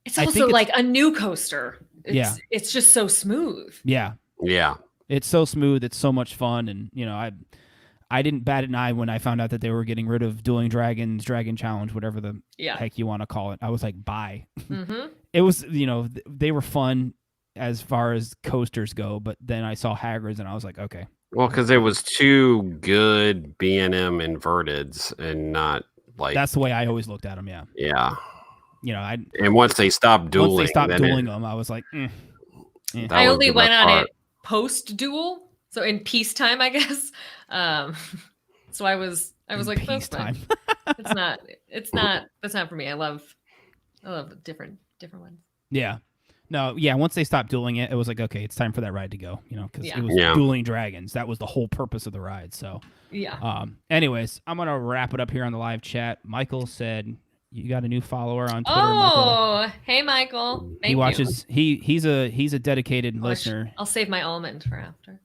it's also like a new coaster. It's just so smooth. Yeah. Yeah. It's so smooth. It's so much fun. And, I didn't bat an eye when I found out that they were getting rid of Dueling Dragons, Dragon Challenge, whatever the heck you want to call it. I was like, bye. Mm-hmm. It was, they were fun as far as coasters go, but then I saw Hagrid's and I was like, okay, Well, because it was two good B&M inverteds and not like That's the way I always looked at them. Yeah. yeah. You know, And once they stopped dueling, once they stopped then dueling them, I was like, that I was only the went best on part. it post duel, so in peacetime, I guess. So I was like, that's fine. peacetime. That's not for me. I love different ones. Yeah. No, yeah, once they stopped dueling it, it was like, okay, it's time for that ride to go, you know, because Yeah. it was Yeah. dueling dragons. That was the whole purpose of the ride. So, Yeah. anyways, I'm going to wrap it up here on the live chat. Michael said you got a new follower on Twitter, Michael. Oh, hey, Michael. Thank He you. watches, he's a dedicated listener. I'll save my almond for after.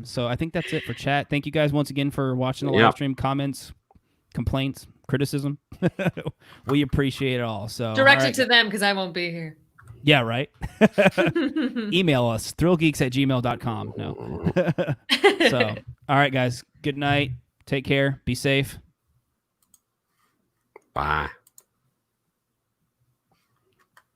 So I think that's it for chat. Thank you guys once again for watching the live stream. Comments, complaints, criticism. We appreciate it all. So direct it to them because I won't be here. Yeah, right. Email us, thrillgeeks@gmail.com. No. So, all right, guys. Good night. Take care. Be safe. Bye.